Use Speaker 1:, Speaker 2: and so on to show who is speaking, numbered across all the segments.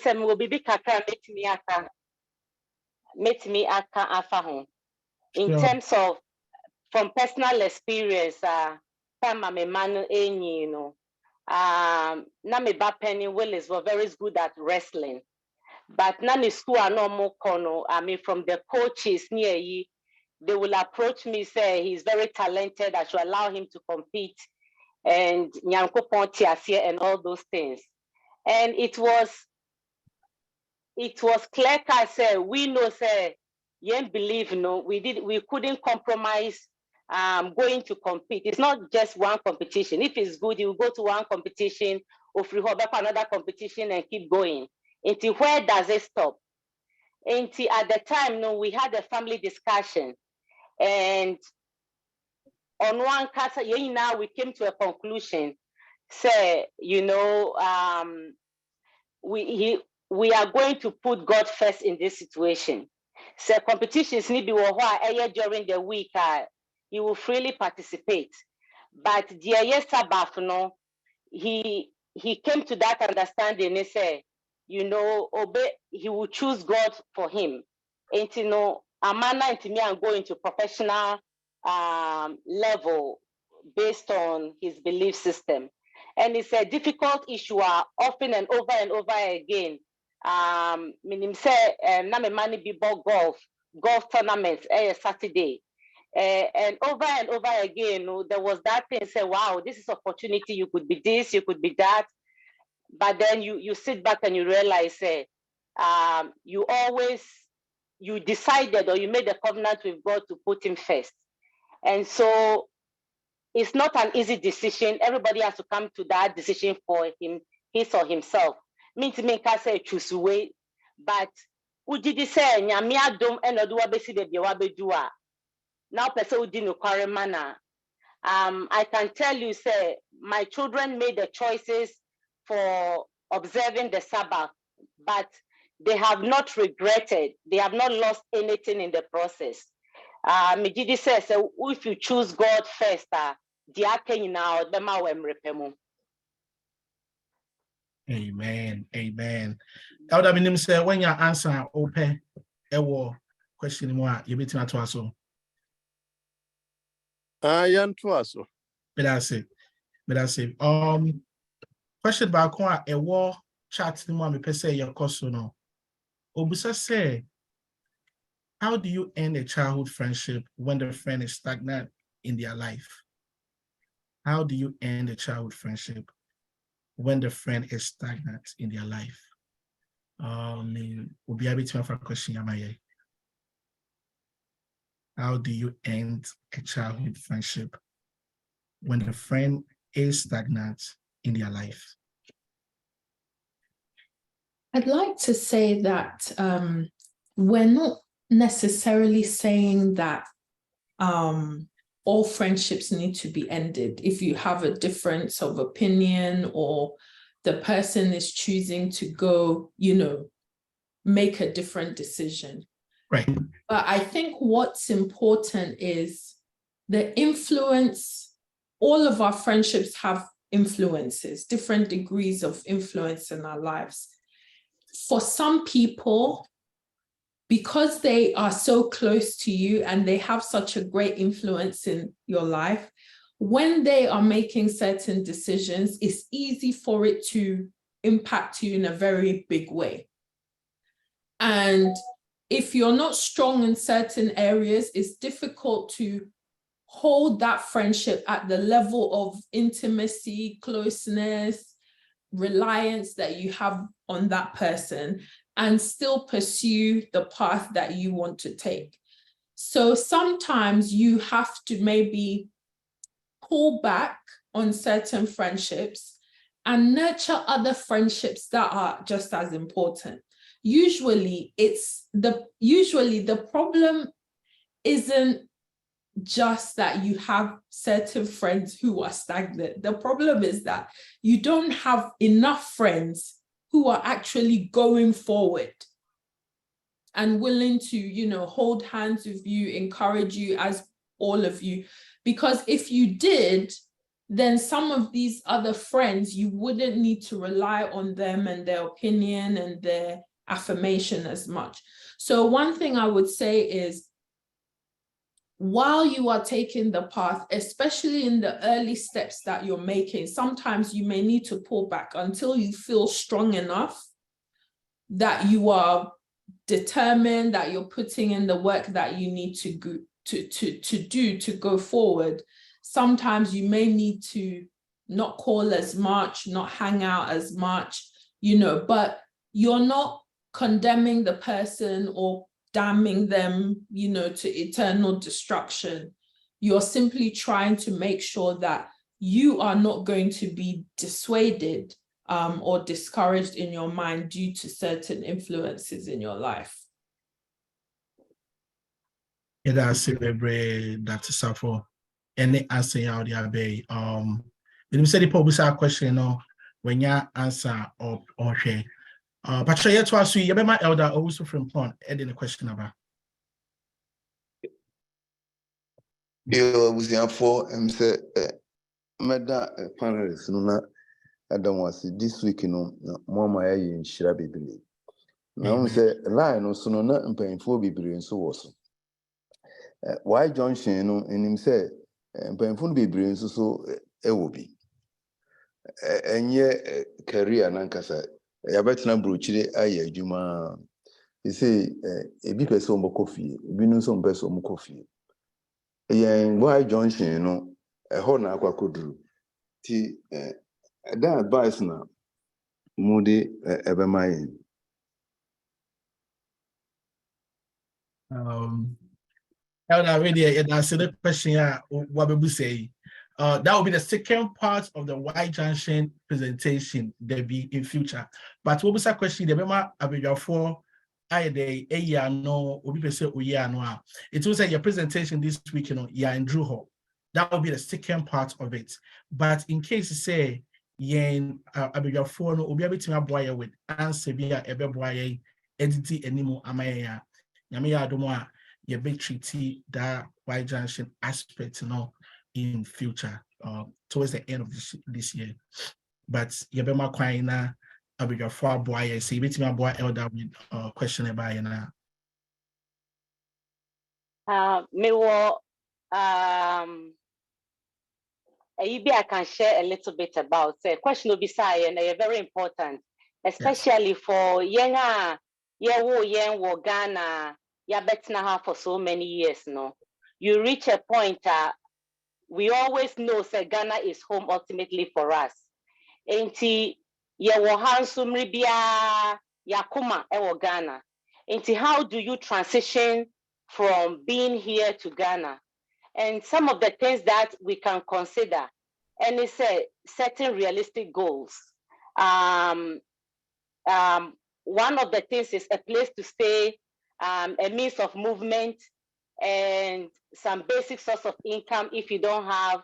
Speaker 1: some will be big kakra met me aka afa ho. In terms of from personal experience, time I'm a man, you know, na me ba Penny Willis were very good at wrestling, but none is school are no more kono. I mean, from the coaches near ye, they will approach me, say he's very talented, I should allow him to compete, and nyanko pontiasia and all those things. And it was clear cut, say we know, say you believe, no, we couldn't compromise going to compete. It's not just one competition. If it's good, you go to one competition, or free hop another competition and keep going. Until where does it stop? Until at the time, no, we had a family discussion, and on one case, now we came to a conclusion. Say, you know, we are going to put God first in this situation. So competitions need to be during the week. He will freely participate. But the Sabbath, no, he came to that understanding and said, you know, he will choose God for him. And you know, Amana and me are going to professional level based on his belief system. And it's a difficult issue often and over again. Meaning say na me money be golf tournaments Saturday. And over again, there was that thing, say, wow, this is opportunity, you could be this, you could be that. But then you sit back and you realize, you decided or you made a covenant with God to put him first. And so it's not an easy decision. Everybody has to come to that decision for him, his or himself. Mean to me, say choose way, but ujidi say nyame adom enodo wabesi de bia wabedua. Now person udi no kware manner. I can tell you, say, my children made the choices for observing the Sabbath, but they have not regretted. They have not lost anything in the process. Mijidi says, so if you choose God first,
Speaker 2: Amen. Amen. How do I say when your answer open question more you bet to us so?
Speaker 3: Yan to us.
Speaker 2: But that's it. Question about a war chat the more me per se your course no. Obusa say, how do you end a childhood friendship when the friend is stagnant in their life? How do you end a childhood friendship when the friend is stagnant in their life? We'll be able to have a question. How do you end a childhood friendship when the friend is stagnant in their life?
Speaker 4: I'd like to say that we're not necessarily saying that all friendships need to be ended. If you have a difference of opinion or the person is choosing to go, you know, make a different decision.
Speaker 2: Right.
Speaker 4: But I think what's important is the influence. All of our friendships have influences, different degrees of influence in our lives. For some people, because they are so close to you and they have such a great influence in your life, when they are making certain decisions, it's easy for it to impact you in a very big way. And if you're not strong in certain areas, it's difficult to hold that friendship at the level of intimacy, closeness, reliance that you have on that person and still pursue the path that you want to take. So sometimes you have to maybe pull back on certain friendships and nurture other friendships that are just as important. Usually the problem isn't just that you have certain friends who are stagnant. The problem is that you don't have enough friends who are actually going forward and willing to, you know, hold hands with you, encourage you as all of you. Because if you did, then some of these other friends, you wouldn't need to rely on them and their opinion and their affirmation as much. So one thing I would say is, while you are taking the path, especially in the early steps that you're making, sometimes you may need to pull back until you feel strong enough that you are determined, that you're putting in the work that you need to do to go forward. Sometimes you may need to not call as much, not hang out as much, but you're not condemning the person or damning them, to eternal destruction. You're simply trying to make sure that you are not going to be dissuaded or discouraged in your mind due to certain influences in your life.
Speaker 2: Yeah, that's celebrate that for any answer out there bay. When you say the public question, when you answer or share. But yet to ask you, my elder also from Pond, adding a question about.
Speaker 3: You was young for say, Madam panelists, no, I don't want to see this week, Mama in Shira Bibili. Now, say, line or so not and paying for Bibili and so was. Why Junction, and him say, and paying for Bibili and so it will be. And yet, career Nankasa. I bet na brochire aye adwuma you say e bi pese omo coffee bi no so pese omo coffee yen why junction no ho na akwakoduru ti that advice na mudi ebe my
Speaker 2: Already that's the question what we say. That will be the second part of the Y Junction presentation there be in future. But what was that question? The member about for either a year no or be say year no. It was your presentation this week, yeah, in Drew Hall. That will be the second part of it. But in case you say yen about for no, be able to boy with answer via a boy entity anymore amaya. Yamia domo your big treaty that Y Junction aspect in future towards the end of this year. But you be my quina about your 4 boy say bit my boy elder with question about you now.
Speaker 1: Maybe I can share a little bit about the question will be and they are very important, especially for younger Ghana, for so many years now. You reach a point we always know that Ghana is home ultimately for us. Enti yewo hansumri bia yakuma ewo Ghana. Enti how do you transition from being here to Ghana? And some of the things that we can consider, and it's setting realistic goals. One of the things is a place to stay, a means of movement, and some basic source of income if you don't have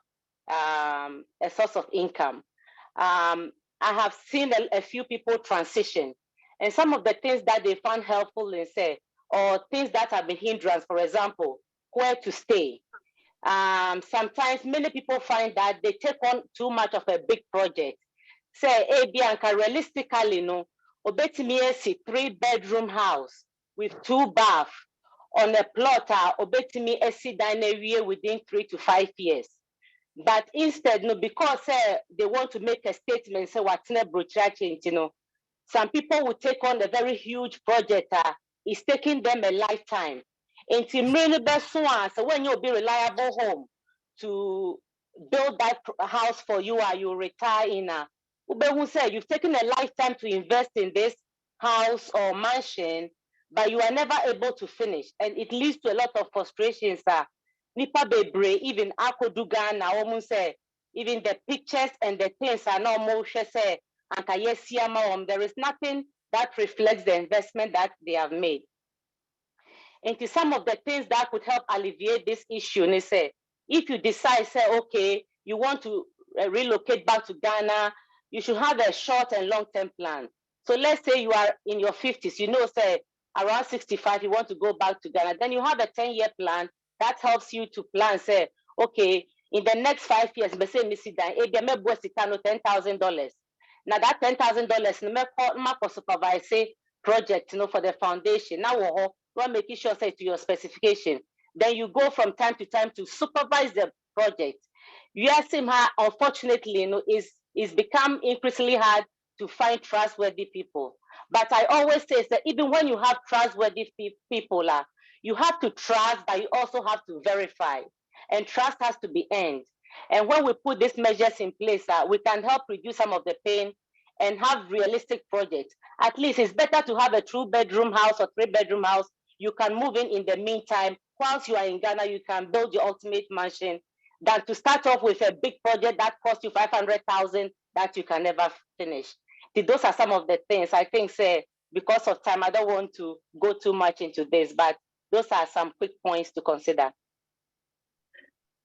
Speaker 1: a source of income. I have seen a few people transition, and some of the things that they found helpful in or things that have been hindrance, for example, where to stay. Sometimes many people find that they take on too much of a big project. Say, Bianca, realistically, obetimi 3-bedroom house with 2 baths on a plot, obetimi dine within 3 to 5 years. But instead, because they want to make a statement, say what's not change, some people will take on a very huge project. It's taking them a lifetime. And so when you'll be reliable home to build that house for you, or you retire in you've taken a lifetime to invest in this house or mansion, but you are never able to finish, and it leads to a lot of frustrations. Nipa bebre, even Akodu Ghana, even the pictures and the things are not more say, there is nothing that reflects the investment that they have made. And to some of the things that could help alleviate this issue, and say, if you decide, okay, you want to relocate back to Ghana, you should have a short and long-term plan. So let's say you are in your 50s, say around 65, you want to go back to Ghana. Then you have a 10-year plan that helps you to plan, say, okay, in the next 5 years, me say me sit down, me $10,000. Now that $10,000, me supervise project, for the foundation. Now we're making sure say to your specification. Then you go from time to time to supervise the project. You ask him how, unfortunately, it's become increasingly hard to find trustworthy people. But I always say that even when you have trustworthy people, you have to trust, but you also have to verify. And trust has to be earned. And when we put these measures in place, we can help reduce some of the pain and have realistic projects. At least it's better to have a 2-bedroom house or 3-bedroom house. You can move in the meantime. Whilst you are in Ghana, you can build your ultimate mansion than to start off with a big project that costs you 500,000 that you can never finish. Those are some of the things I think, say, because of time, I don't want to go too much into this, but those are some quick points to consider.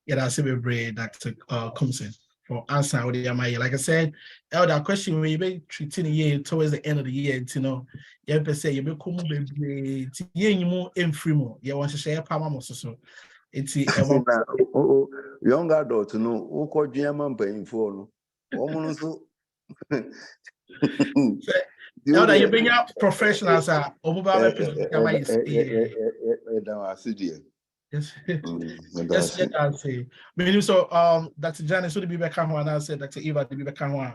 Speaker 2: Yeah, that's a very Dr. Kumsin for answer. Like I said, Elder, question when you be treating the year towards the end of the year, you ever say you be come baby, you more in free more. You want to share power so. It's
Speaker 3: young adult, who called German paying for no.
Speaker 2: Elder, you bring up professionals Yes, yes, I'll say. So, Dr. Janice, would be back and I said Dr. Eva to be back and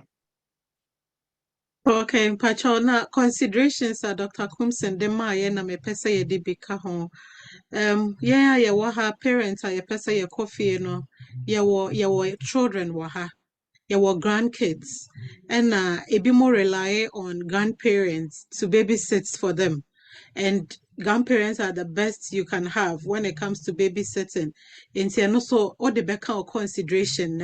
Speaker 5: Okay, Pachona considerations are Dr. Kumsen de Maya na me pesa ye de bika ho. Yeah, waha parents are ye pesa ye coffee no. Ye children waha. Ye grandkids. And it be more rely on grandparents to babysit for them. And grandparents are the best you can have when it comes to babysitting. And also all the back consideration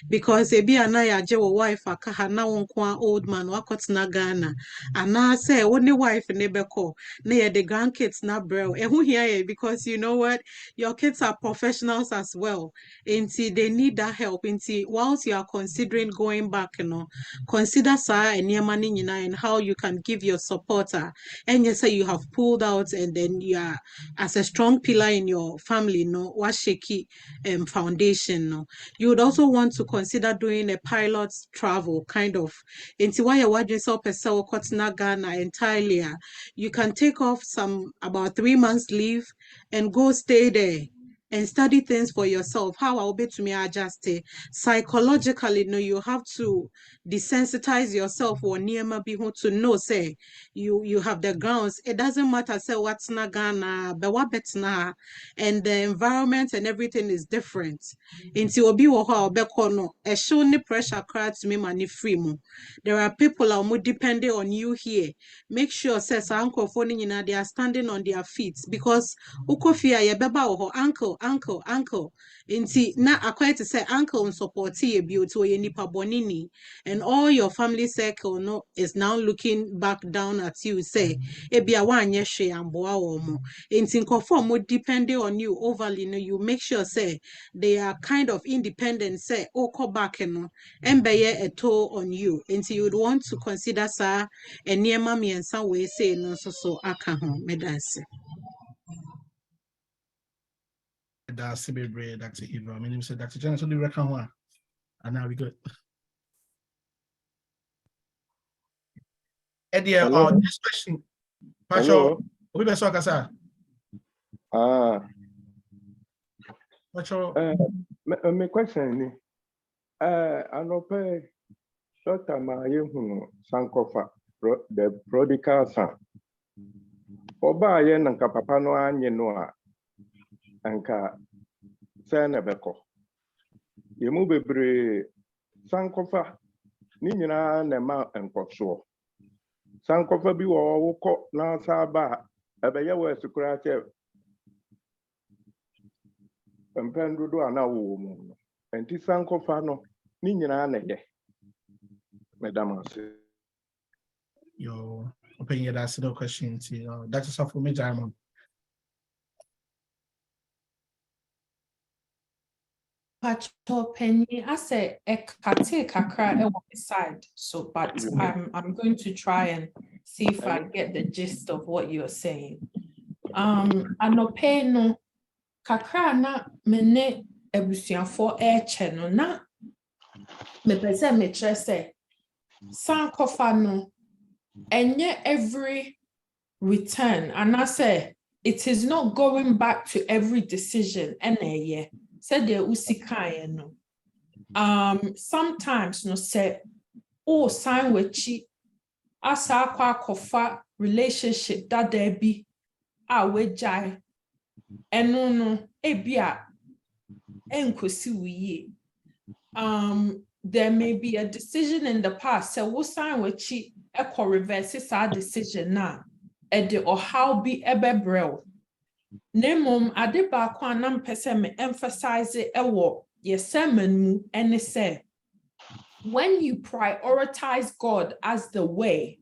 Speaker 5: because ebi anaya je wo wife aka na wonkwa old man wakot na Ghana ana say only wife ne beko na ye the grandkids na bro ehu here because you know what, your kids are professionals as well and they need that help whilst you are considering going back, consider and how you can give your supporter. And you say you have pulled out and then you are as a strong pillar in your family, what shaky foundation. You would also want to consider doing a pilot travel kind of. Into why you're watching so Ghana entirely. You can take off about 3 months leave and go stay there and study things for yourself. How I'll be to me adjust psychologically. You have to desensitize yourself or near to know say you have the grounds. It doesn't matter say what's na Ghana, but what bet na, and the environment and everything is different. Into obi wo ho obeko no e show ni pressure cry to me money free mo. There are people who are depending on you here. Make sure say uncle phone they are standing on their feet because ukofia ye beba wo uncle inti na akwa to say uncle and support ye beauty ye nipa bonini and all your family circle is now looking back down at you say ebia wanye hwe amboa wo mo inti nkofo mo depending on you overly you make sure say they are kind of independent say oko back embeye a toll on you inti you would want to consider sa eniema miensa we say no so aka ho medase.
Speaker 2: That's very Dr. Eva. My name is Dr. Janice, what do you reckon? And now we good. Eddie, this question.
Speaker 6: Hello.
Speaker 2: We best talk, sir.
Speaker 6: My question is, I know short time Sankofa, the prodigal son. Oba yen nka papa no anye no a nka sene beko. Yemu bebre Sankofa ni nyina na ma enkoso. Sankofa bi wo wokọ na saba ebeye we sukura che empendodo ana wo mu. Enti Sankofa no ni nyina na ye. Madam ase.
Speaker 2: Yo, opinion that's no question to Dr. Safu Mejarman.
Speaker 4: Pacho Penny, I say a kakra side. So, but I'm going to try and see if I get the gist of what you're saying. Anopeno kakra na mene ebusuafo eche no na me pese me kyerɛ sɛ sankofa no enye every return and I say it is not going back to every decision eye said the usikaye no sometimes no say oh sign wechi asa akwa kofa relationship that there be wejai eno no ebia enkosi wiye there may be a decision in the past so wo sign wechi echo reverse our decision na ede or how be ebebrel nemom ade ba kwa na mpese me emphasize ewo ye sermon mu ene say when you prioritize God as the way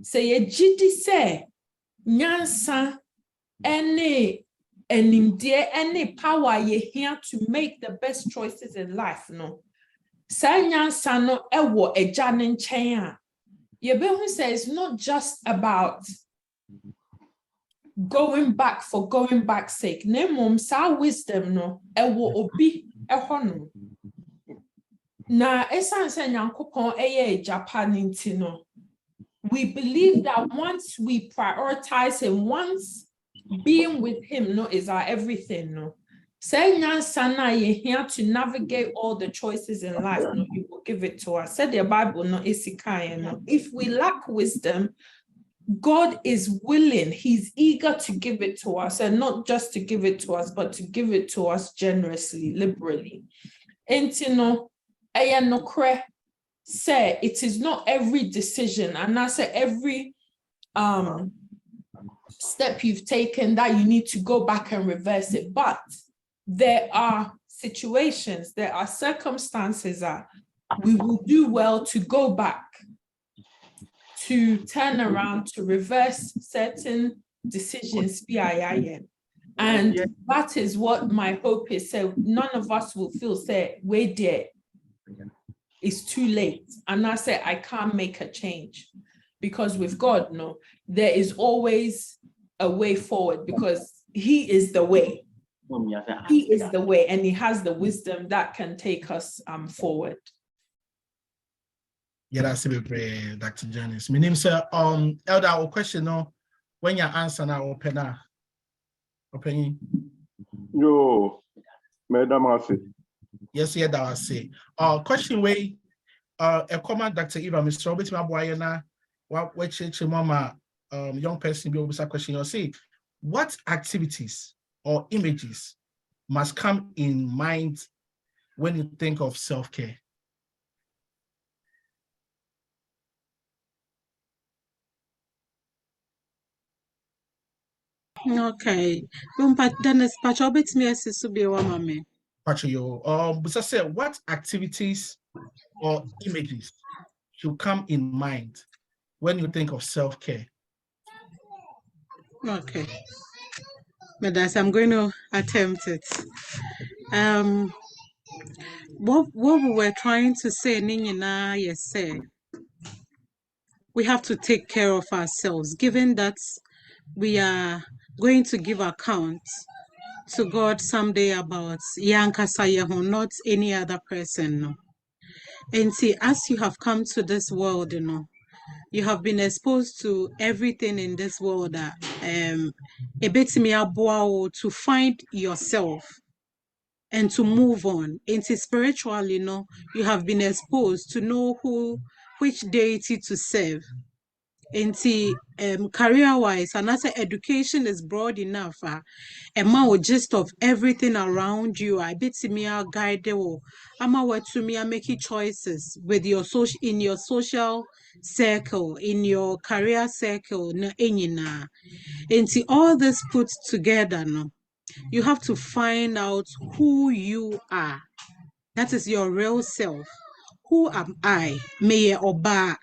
Speaker 4: say ye gidi say nyansa ene enimdie ene power ye here to make the best choices in life no say nyansa no ewo eja ne nchen a Yebehu says it's not just about going back for going back's sake. Nemom sa wisdom no ewo obi ehono. Na esan se nyankopon eye Japan nti no. We believe that once we prioritize him, once being with him no is our everything no. Say nyansana ye here to navigate all the choices in life no you will give it to us. Said the Bible no isikai no. If we lack wisdom, God is willing, he's eager to give it to us, and not just to give it to us, but to give it to us generously, liberally. And you know, say it is not every decision, and I say every step you've taken that you need to go back and reverse it. But there are situations, there are circumstances that we will do well to go back, to turn around, to reverse certain decisions. And that is what my hope is. So none of us will feel, say, wait there, it's too late. And I say, I can't make a change. Because with God, no, there is always a way forward because he is the way. He is the way, and he has the wisdom that can take us forward.
Speaker 2: Yeah, that's a bit, Dr. Janice. My name is Elder. Our question now, when you answer now, open.
Speaker 6: Yo, Madam Asi.
Speaker 2: Yes, yeah, that was say. Question way. A comment, Dr. Eva, Mr. Robert Mabuayana, what church mama, young person be able to question or say, what activities or images must come in mind when you think of self-care?
Speaker 5: Okay. But Dennis, Pacho bit me as to be one mame.
Speaker 2: Pacho, but I said, what activities or images should come in mind when you think of self-care?
Speaker 5: Okay. But as I'm going to attempt it. What we were trying to say, Nina, yes, say, we have to take care of ourselves, given that we are going to give account to God someday about Yanka Sayaho, not any other person. No. And see, as you have come to this world, you know, you have been exposed to everything in this world that a bit to find yourself and to move on. Into spiritually, you know, you have been exposed to know which deity to serve. Into career-wise, and as education is broad enough, a man gist of everything around you. I bet me a guide you. Ama what to me making choices with your social in your social circle, in your career circle, na enyina. Into all this put together, no, you have to find out who you are. That is your real self. Who am I? May Oba.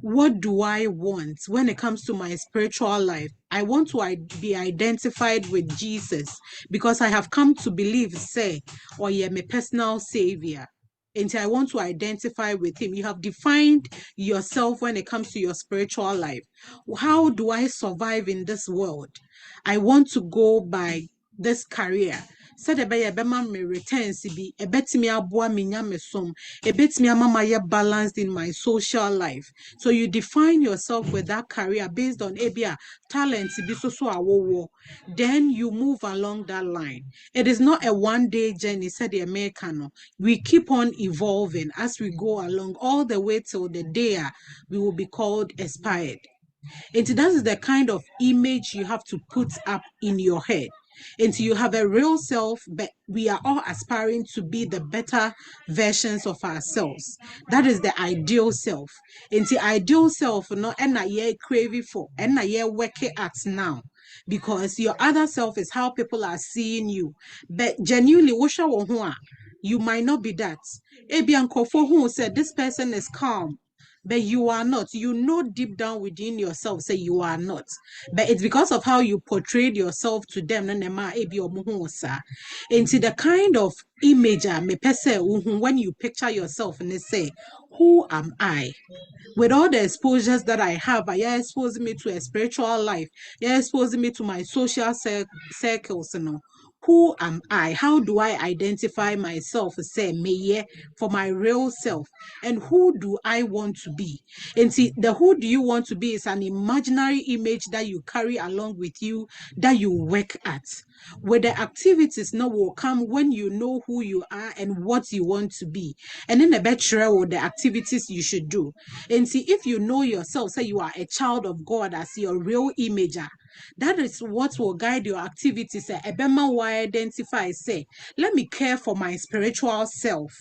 Speaker 5: What do I want when it comes to my spiritual life? I want to be identified with Jesus because I have come to believe, say, or yeah, my personal savior. And I want to identify with him. You have defined yourself when it comes to your spiritual life. How do I survive in this world? I want to go by this career. said a be me returns be a betimi aboa me nya me som a betimi ama ye balanced in my social life. So you define yourself with that career based on abia talent be so awowo, then you move along that line. It is not a one-day journey, said the American. We keep on evolving as we go along all the way till the day we will be called expired. And that is the kind of image you have to put up in your head. Until you have a real self, but we are all aspiring to be the better versions of ourselves. That is the ideal self. And the ideal self, no, and I ye craving for, and I ye working at now. Because your other self is how people are seeing you. But genuinely, you might not be that. Ebian Kofo who said this person is calm, but you are not. You know deep down within yourself, say you are not. But it's because of how you portrayed yourself to them. Into the kind of image when you picture yourself and they say, who am I? With all the exposures that I have, you're exposing me to a spiritual life. You're exposing me to my social circles. You know. Who am I? How do I identify myself? Say me for my real self. And who do I want to be? And see, the who do you want to be is an imaginary image that you carry along with you, that you work at. Where the activities now will come when you know who you are and what you want to be. And then the better the activities you should do. And see, if you know yourself, say you are a child of God as your real imager, that is what will guide your activities. Ebema will identify, say, let me care for my spiritual self.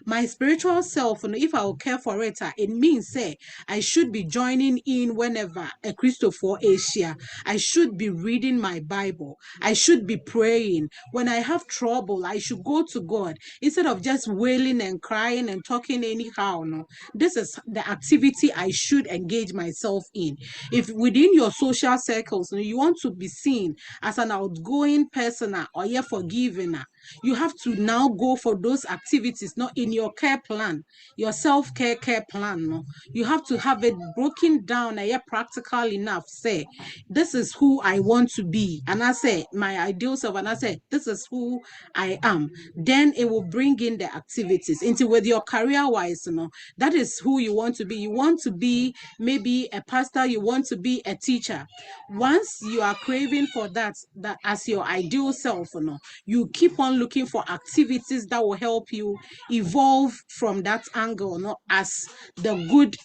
Speaker 5: My spiritual self, if I will care for it, it means say I should be joining in whenever a Christopher Asia. I should be reading my Bible. I should be praying. When I have trouble, I should go to God instead of just wailing and crying and talking anyhow. No, this is the activity I should engage myself in. If within your social circles, you want to be seen as an outgoing person or you're forgiving, you have to now go for those activities, not in your care plan, your self-care plan. No, you have to have it broken down and you're practical enough. Say, this is who I want to be, and I say my ideal self, and I say this is who I am. Then it will bring in the activities into with your career-wise. That is who you want to be. You want to be maybe a pastor. You want to be a teacher. Once you are craving for that as your ideal self, you keep on looking for activities that will help you evolve from that angle, as the good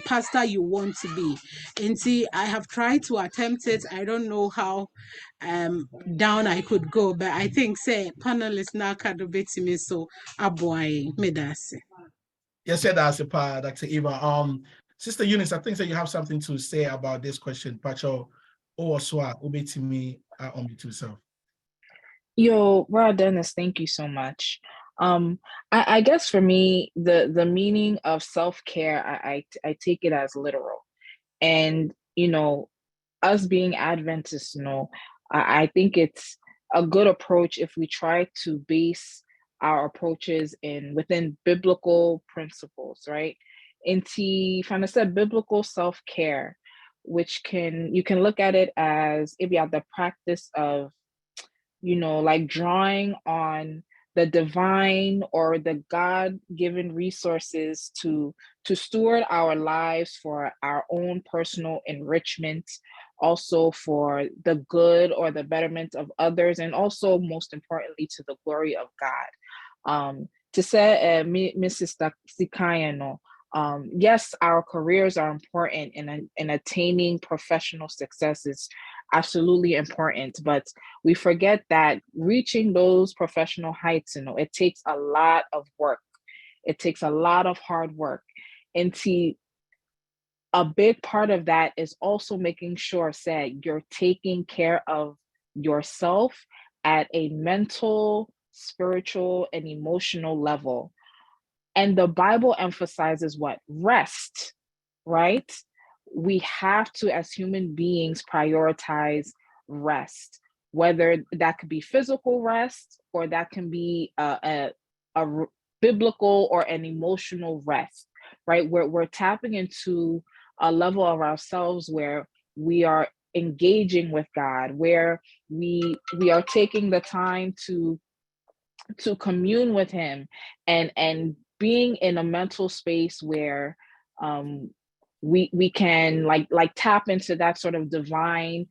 Speaker 5: pastor you want to be. And see, I have tried to attempt it. I don't know how down I could go, but I think say panelists now can do bit me, so aboy medase.
Speaker 2: Yes, said that's a part, Dr. Eva. Sister Eunice, I think that you have something to say about this question. Pacho or Swa obey me on the two self.
Speaker 7: Yo, Brother Dennis, thank you so much. I guess for me, the meaning of self-care, I take it as literal. And, us being Adventists, I think it's a good approach if we try to base our approaches within biblical principles, right? Into, kind of said, biblical self-care, which you can look at it as maybe at the practice of, like drawing on the divine or the God-given resources to steward our lives for our own personal enrichment, also for the good or the betterment of others, and also most importantly to the glory of God. To say, Mrs. Sikayano, yes, our careers are important in attaining professional success is absolutely important, but we forget that reaching those professional heights, it takes a lot of work. It takes a lot of hard work. And a big part of that is also making sure that you're taking care of yourself at a mental, spiritual, and emotional level. And the Bible emphasizes what? Rest, right? We have to, as human beings, prioritize rest, whether that could be physical rest or that can be a biblical or an emotional rest, right? We're tapping into a level of ourselves where we are engaging with God, where we are taking the time to to commune with him, and being in a mental space where we can like tap into that sort of divine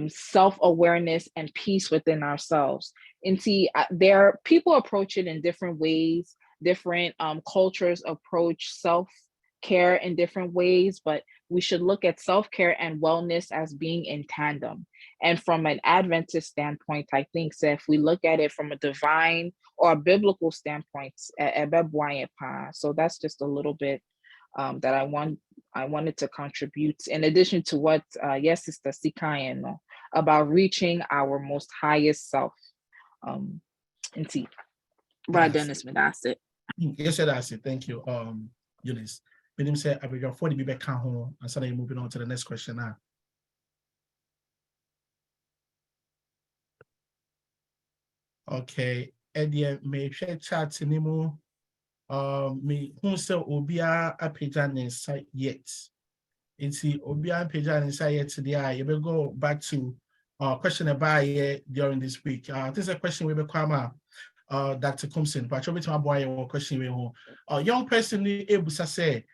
Speaker 7: self-awareness and peace within ourselves. And see, there people approach it in different ways. Different cultures approach self-care in different ways, but we should look at self-care and wellness as being in tandem. And from an Adventist standpoint, I think, so if we look at it from a divine or a biblical standpoint, so that's just a little bit that I wanted to contribute, in addition to what yes, Sister Sikayan, about reaching our most highest self. And see, Brother Dennis, that's it.
Speaker 2: Yes, that's it. Thank you, Eunice. Minim say I will 40 be back home, and so then moving on to the next question now. Okay, Eddie, may share chat anymore. Me who say Obia a page and insight yet. And see Obia page and insight yet today. You will go back to question about during this week. This is a question we will come Dr. Kumsin, but you'll be to my boy or question we home. Young person able to say,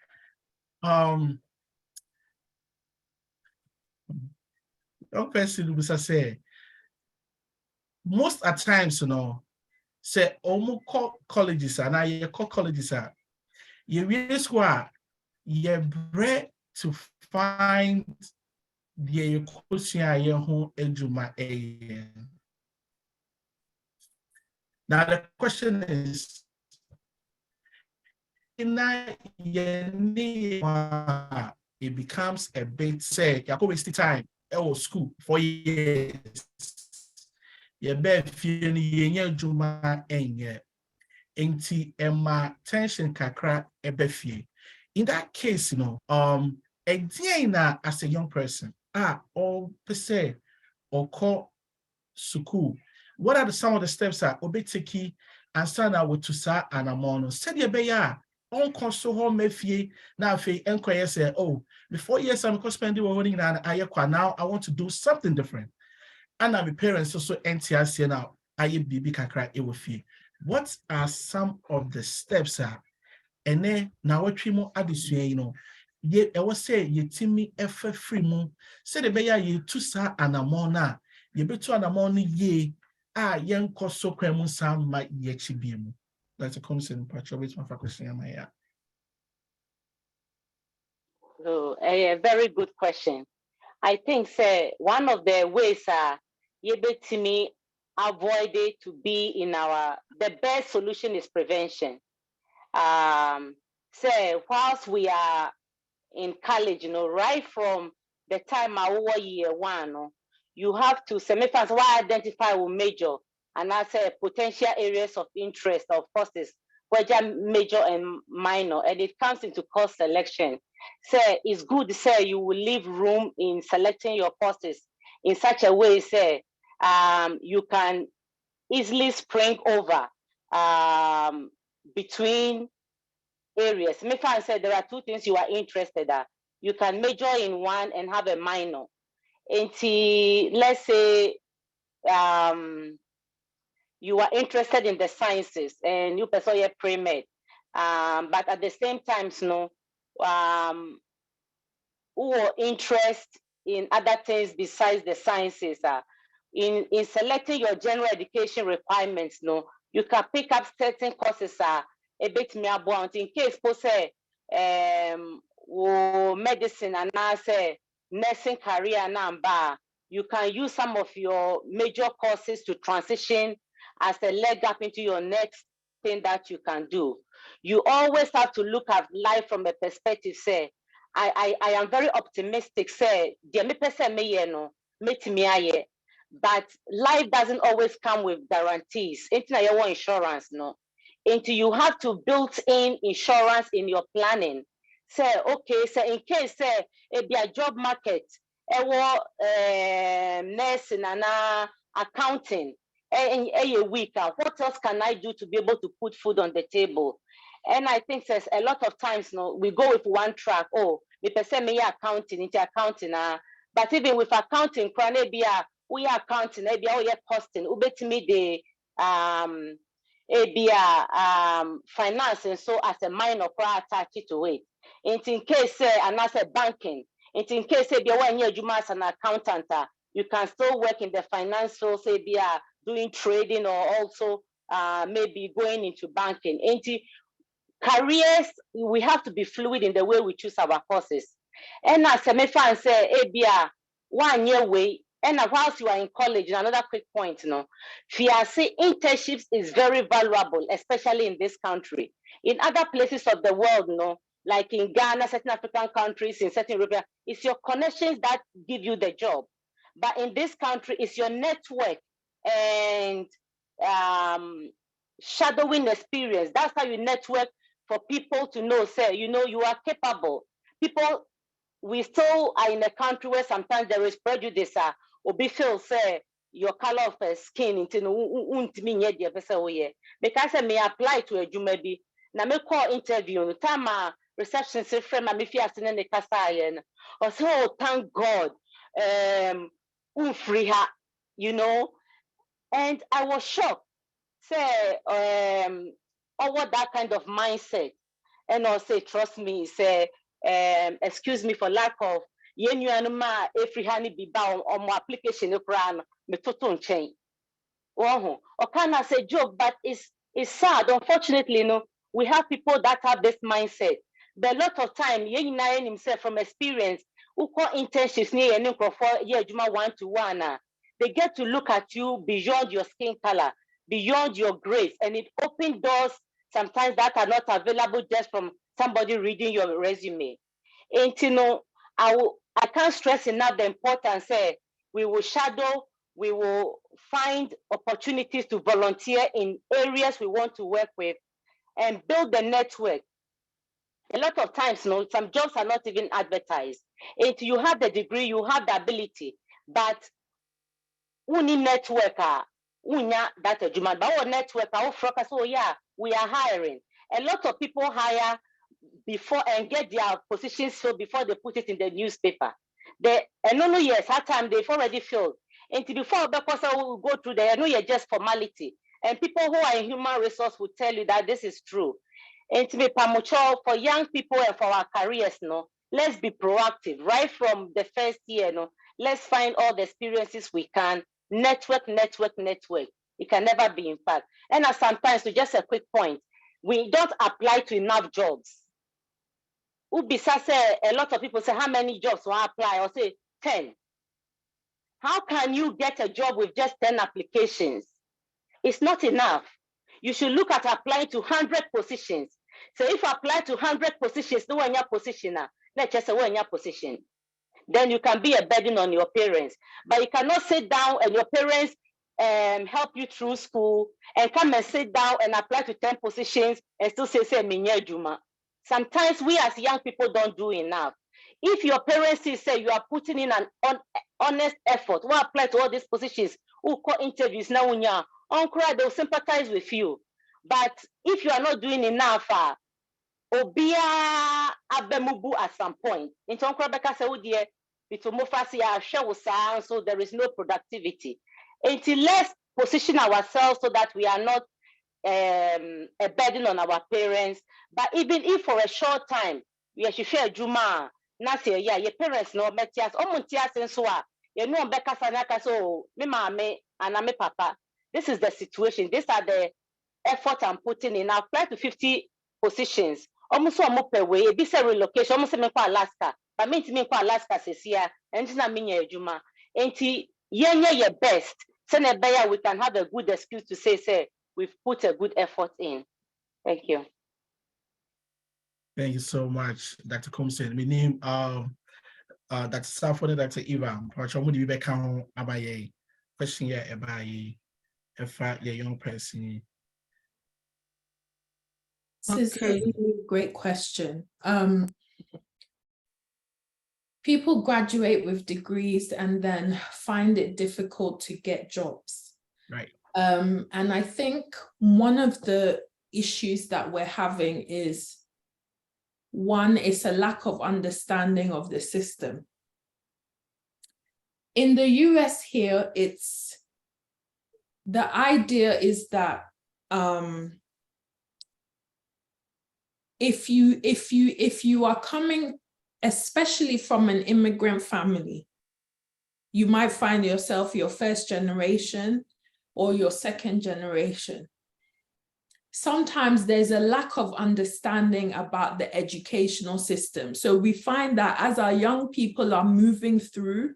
Speaker 2: young person will say, most at times, say almost colleges and I call colleges are you really square you're bred to find the home ejuma. Now the question is it becomes a bit say you waste time school 4 years. You bet feeling yenye juma enye enti ema tension kakra ebefie. In that case, again as a young person, or per se, or call school. What are some of the steps that obetiki and stand out with tusa and amono? Said ye beya on console home mefie now fe enquire say, oh, before years I'm spending running and now I want to do something different. And my parents also NTRC now I baby kakra e will feel. What are some of the steps and then now what we more addition, ye I was say ye timmy efe free moon, say the beya ye tusa and amona, ye betu and amoni ye young coso cremun sam my ye chibimu. That's a consent patch of which my question am I.
Speaker 1: So, a very good question. I think, say, one of the ways to me avoid it to be in the best solution is prevention. Say, whilst we are in college, right from the time I was year one, you have to semifans why identify with major and I say potential areas of interest of courses, whether major and minor, and it comes into course selection. Say it's good, say you will leave room in selecting your courses in such a way, say you can easily spring over between areas. If I said there are two things you are interested in, you can major in one and have a minor. Until let's say you are interested in the sciences and you pursue your pre-med, but at the same time, who are interest in other things besides the sciences. In selecting your general education requirements, you can pick up certain courses a bit more in case say medicine and now say nursing career number. You can use some of your major courses to transition as a leg up into your next thing that you can do. You always have to look at life from a perspective, say, I am very optimistic, say, but life doesn't always come with guarantees. It's insurance, no. Until you have to build in insurance in your planning. Say, okay, so in case, say, it be a job market, nursing and accounting, a week, what else can I do to be able to put food on the table? And I think there's a lot of times, we go with one track. Oh, the person may accounting into accounting, but even with accounting, we are accounting, maybe all your costing. Ubet me the finance and so as a minor attached to it. In case and as a banking, in case be one year you as an accountant, you can still work in the finance field, say be doing trading or also maybe going into banking. Careers, we have to be fluid in the way we choose our courses. And as a fan say, 1 year way, and whilst you are in college, another quick point, FIACE internships is very valuable, especially in this country. In other places of the world, like in Ghana, certain African countries, in certain European, it's your connections that give you the job. But in this country, it's your network and shadowing experience. That's how you network for people to know, say, you are capable. People, we still are in a country where sometimes there is prejudice. Obi feel say your color of skin because I may apply to a jumebi. Na me call interview. Time reception say friend ma me fi asene ne kasa yen. Or say, oh, thank God. Free her, and I was shocked. Say over that kind of mindset, and I'll say, trust me, say, excuse me for lack of every honey be bound on my application me toton chain. Or can I say joke, but it's sad. Unfortunately, we have people that have this mindset. But a lot of time, himself from experience, who call internships near and for year 1-to-1. They get to look at you beyond your skin color, beyond your grace, and it opens doors sometimes that are not available just from somebody reading your resume. And I can't stress enough the importance. We will shadow, we will find opportunities to volunteer in areas we want to work with, and build the network. A lot of times, some jobs are not even advertised. If you have the degree, you have the ability, but uni networker, that a Juma, but our network, our focus, oh yeah, we are hiring. A lot of people hire before and get their positions filled before they put it in the newspaper. Yes, that time they've already filled. And before because I will go through there, just formality. And people who are in human resource will tell you that this is true. And to be pamucho for young people and for our careers, let's be proactive right from the first year. Let's find all the experiences we can. Network. It can never be in fact. And sometimes, to just a quick point, we don't apply to enough jobs. Ubisa say a lot of people say, how many jobs will I apply? Or say 10. How can you get a job with just 10 applications? It's not enough. You should look at applying to 100 positions. So if you apply to 100 positions, no one your position, let's just say one your position. Then you can be a burden on your parents. But you cannot sit down and your parents help you through school and come and sit down and apply to 10 positions and still say Minye Juma. Sometimes we as young people don't do enough. If your parents say you are putting in an honest effort, we apply to all these positions, who call interviews now, they'll sympathize with you. But if you are not doing enough, obia abemubu at some point. In Tonkrabeka say, so there is no productivity. Until let's position ourselves so that we are not a burden on our parents. But even if for a short time, we should share Juma, Nasi, your parents know Metias, Omuntias and so on. You know, Becca Sanaka, so me mame and me papa. This is the situation. These are the efforts I'm putting in. I apply to 50 positions. Almost a per way, this a relocation, almost me kwa Alaska. But me kwa Alaska says here, and it's not me Juma. And your best. Send a buyer, we can have a good excuse to say, we've put a good effort in. Thank you.
Speaker 2: Thank you so much, Dr. Kumsen. My name Dr. Stafford, Dr. Ivan. Would you back on Abaye? Question here Abaye, a young person.
Speaker 4: This is a really great question. People graduate with degrees and then find it difficult to get jobs.
Speaker 2: Right.
Speaker 4: And I think one of the issues that we're having is, one, is a lack of understanding of the system. In the US here, the idea is that if you are coming, especially from an immigrant family, you might find yourself your first generation or your second generation. Sometimes there's a lack of understanding about the educational system. So we find that as our young people are moving through,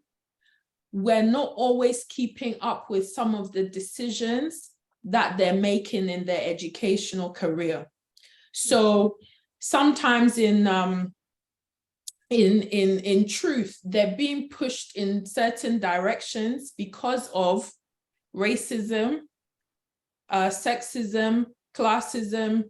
Speaker 4: we're not always keeping up with some of the decisions that they're making in their educational career. So sometimes in truth, they're being pushed in certain directions because of racism, sexism, classism,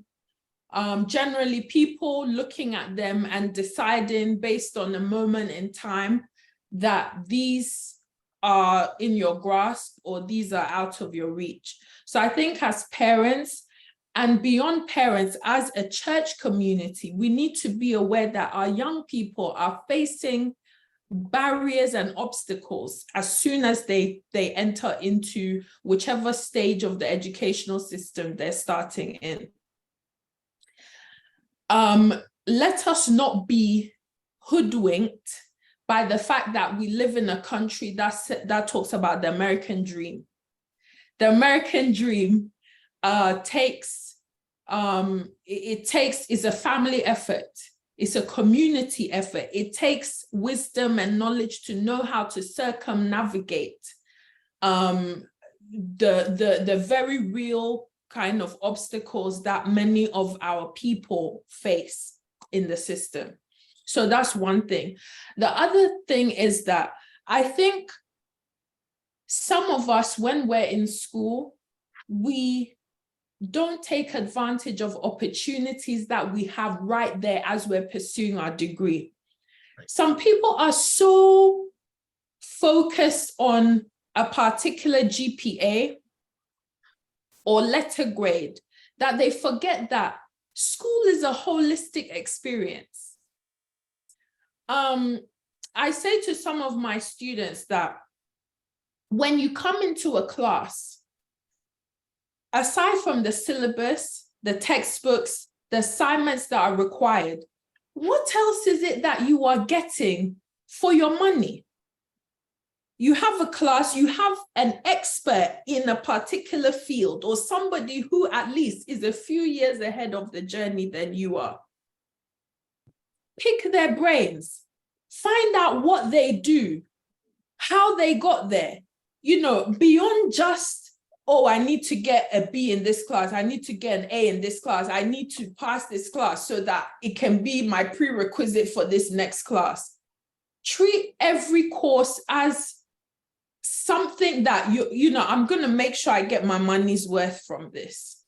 Speaker 4: generally people looking at them and deciding based on a moment in time that these are in your grasp or these are out of your reach. So I think as parents, and beyond parents, as a church community, we need to be aware that our young people are facing barriers and obstacles as soon as they enter into whichever stage of the educational system they're starting in. Let us not be hoodwinked by the fact that we live in a country that talks about the American dream. The American dream is a family effort. It's a community effort. It takes wisdom and knowledge to know how to circumnavigate the very real kind of obstacles that many of our people face in the system. So that's one thing. The other thing is that I think some of us, when we're in school, we don't take advantage of opportunities that we have right there as we're pursuing our degree. Some people are so focused on a particular GPA or letter grade that they forget that school is a holistic experience. I say to some of my students that when you come into a class, aside from the syllabus, the textbooks, the assignments that are required, what else is it that you are getting for your money? You have a class, you have an expert in a particular field or somebody who at least is a few years ahead of the journey than you are. Pick their brains, find out what they do, how they got there, beyond just, oh, I need to get a B in this class, I need to get an A in this class, I need to pass this class so that it can be my prerequisite for this next class. Treat every course as something that, I'm going to make sure I get my money's worth from this.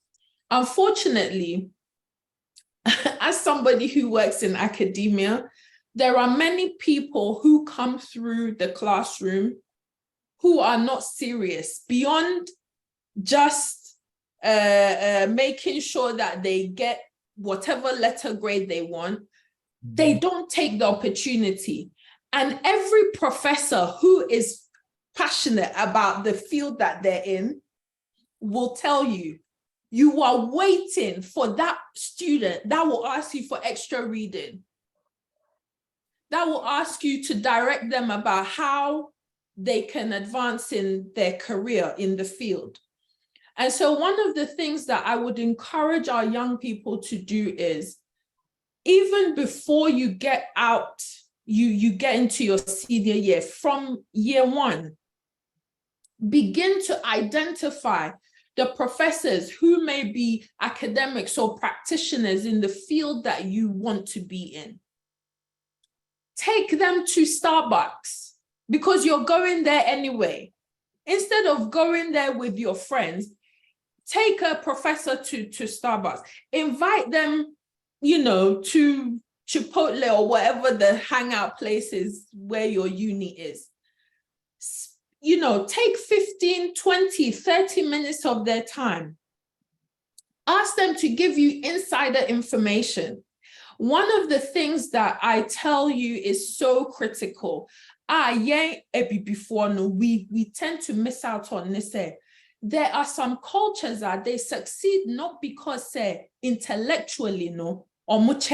Speaker 4: Unfortunately, as somebody who works in academia, there are many people who come through the classroom who are not serious beyond just making sure that they get whatever letter grade they want. They don't take the opportunity. And every professor who is passionate about the field that they're in will tell you, you are waiting for that student that will ask you for extra reading, that will ask you to direct them about how they can advance in their career in the field. And so one of the things that I would encourage our young people to do is, even before you get out, you get into your senior year, from year one, begin to identify the professors who may be academics or practitioners in the field that you want to be in. Take them to Starbucks because you're going there anyway. Instead of going there with your friends, take a professor to Starbucks. Invite them, to Chipotle or whatever the hangout place is where your uni is. Take 15, 20, 30 minutes of their time. Ask them to give you insider information. One of the things that I tell you is so critical. We tend to miss out on this. there are some cultures that they succeed not because say intellectually, no, or much.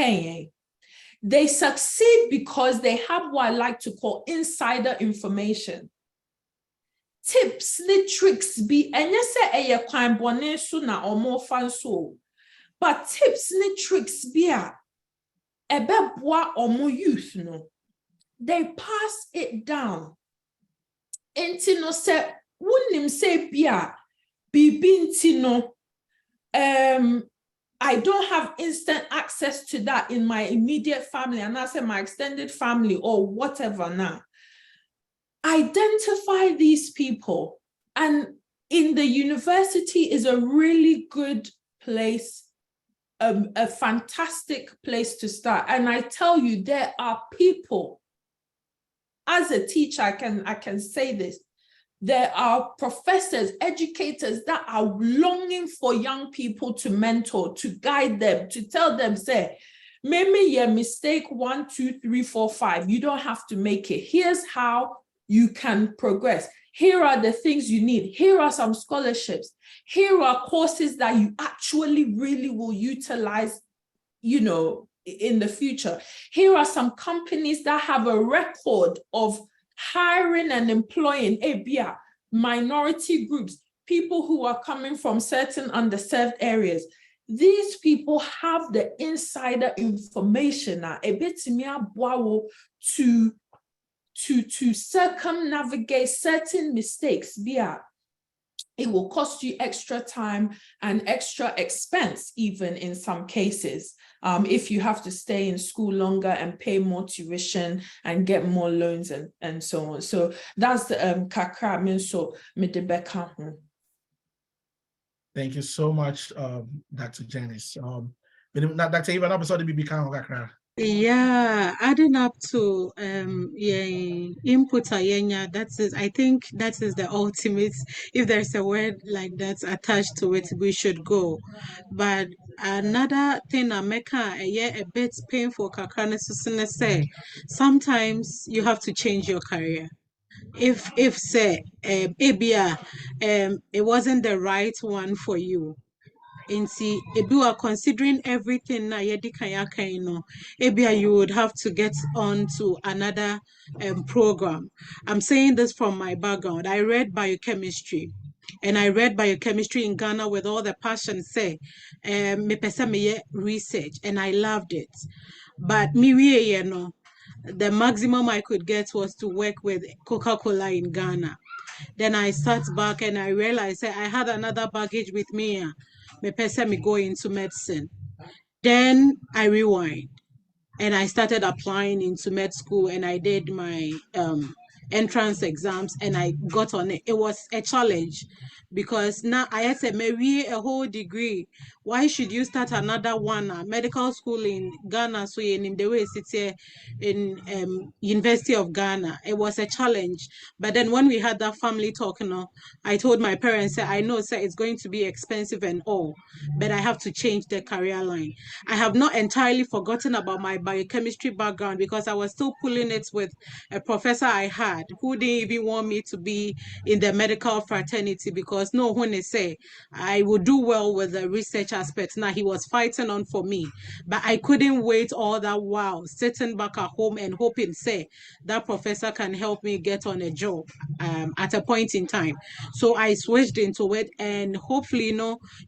Speaker 4: They succeed because they have what I like to call insider information. Tips, the tricks be, and you say a crime bonnet sooner or more fun so. But tips, the tricks be a bebois or more youth, no. They pass it down. Enti no se wunim se bia bibinti no I don't have instant access to that in my immediate family and I say my extended family or whatever now. Identify these people, and in the university is a really good place, a fantastic place to start. And I tell you, there are people. As a teacher, I can say this. There are professors, educators that are longing for young people to mentor, to guide them, to tell them, say, maybe your mistake 1, 2, 3, 4, 5. You don't have to make it. Here's how you can progress. Here are the things you need. Here are some scholarships. Here are courses that you actually really will utilize, you know, in the future. Here are some companies that have a record of hiring and employing ABIA, minority groups, people who are coming from certain underserved areas. These people have the insider information to circumnavigate certain mistakes. It will cost you extra time and extra expense, even in some cases, if you have to stay in school longer and pay more tuition and get more loans and so on. So that's the kakra minso medebeka.
Speaker 2: Thank you so much, Dr. Janice. Dr. Eva, episode be kakra.
Speaker 5: Yeah, adding up to input ayenya, I think that is the ultimate. If there's a word like that attached to it, we should go. But another thing I make a bit painful kakana say, sometimes you have to change your career. If say ABA it wasn't the right one for you. Inti ebi are considering everything na yedi kayaka ebia you would have to get on to another program. I'm saying this from my background. I read biochemistry, and I read biochemistry in Ghana with all the passion say me pesa me research, and I loved it. But me the maximum I could get was to work with Coca-Cola in Ghana. Then I sat back and I realized I had another baggage with me. Me person me go into medicine. Then I rewind and I started applying into med school, and I did my entrance exams and I got on it. It was a challenge because now I had to maybe a whole degree. Why should you start another one? Medical school in Ghana, so in the way it's here in University of Ghana. It was a challenge. But then when we had that family talk, I told my parents, I know it's going to be expensive and all, but I have to change the career line. I have not entirely forgotten about my biochemistry background because I was still pulling it with a professor I had who didn't even want me to be in the medical fraternity because when they say I would do well with the research aspect. Now he was fighting on for me, but I couldn't wait all that while sitting back at home and hoping say that professor can help me get on a job at a point in time. So I switched into it, and hopefully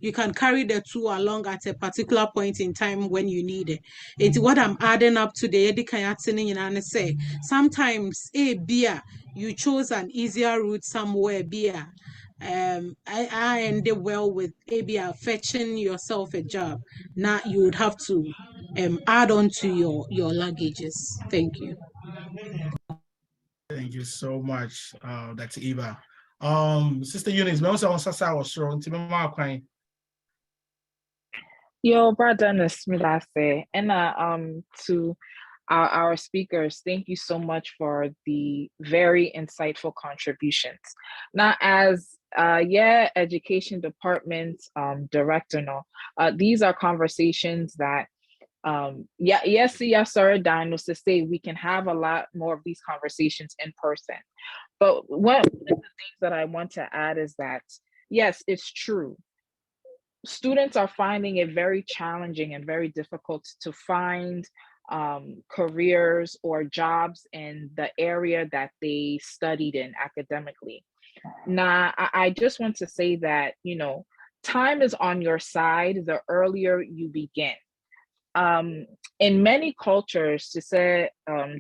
Speaker 5: you can carry the two along at a particular point in time when you need it. It's what I'm adding up to the and say sometimes beer you chose an easier route somewhere beer. I ended well with ABR fetching yourself a job. Now you would have to add on to your luggages. Thank you.
Speaker 2: Thank you so much, Dr. Eva. Sister Eunice, me also on Sasa was strong.
Speaker 7: Yo, brother, Smilase, and to our speakers, thank you so much for the very insightful contributions. Now, as education department director, these are conversations that sorry, Dino, to say we can have a lot more of these conversations in person. But one of the things that I want to add is that yes, it's true. Students are finding it very challenging and very difficult to find careers or jobs in the area that they studied in academically. Now, I just want to say that, time is on your side the earlier you begin. In many cultures, to say,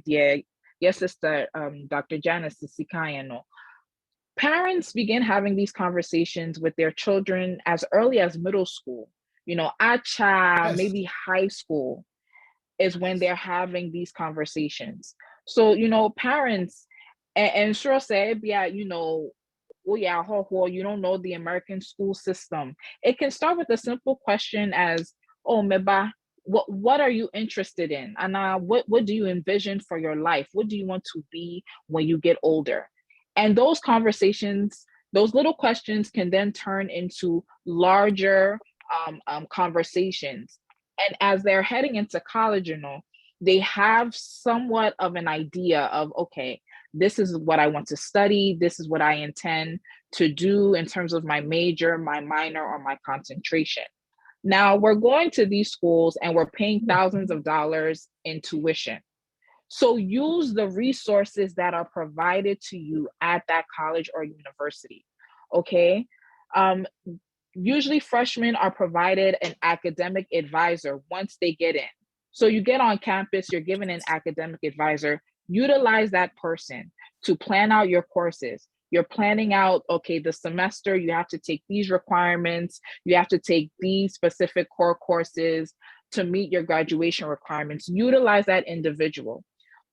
Speaker 7: yes, sister, Dr. Janice Sikayano, parents begin having these conversations with their children as early as middle school. Acha,
Speaker 2: Yes.
Speaker 7: maybe high school is when they're having these conversations. So, parents, and sure say, yeah, oh yeah, you don't know the American school system. It can start with a simple question as, oh, meba, what are you interested in? And what do you envision for your life? What do you want to be when you get older? And those conversations, those little questions can then turn into larger conversations. And as they're heading into college, they have somewhat of an idea of, okay, this is what I want to study. This is what I intend to do in terms of my major, my minor, or my concentration. Now we're going to these schools and we're paying thousands of dollars in tuition. So use the resources that are provided to you at that college or university. Okay. Usually freshmen are provided an academic advisor once they get in. So you get on campus, you're given an academic advisor, utilize that person to plan out your courses. You're planning out, okay, the semester, you have to take these requirements, you have to take these specific core courses to meet your graduation requirements. Utilize that individual.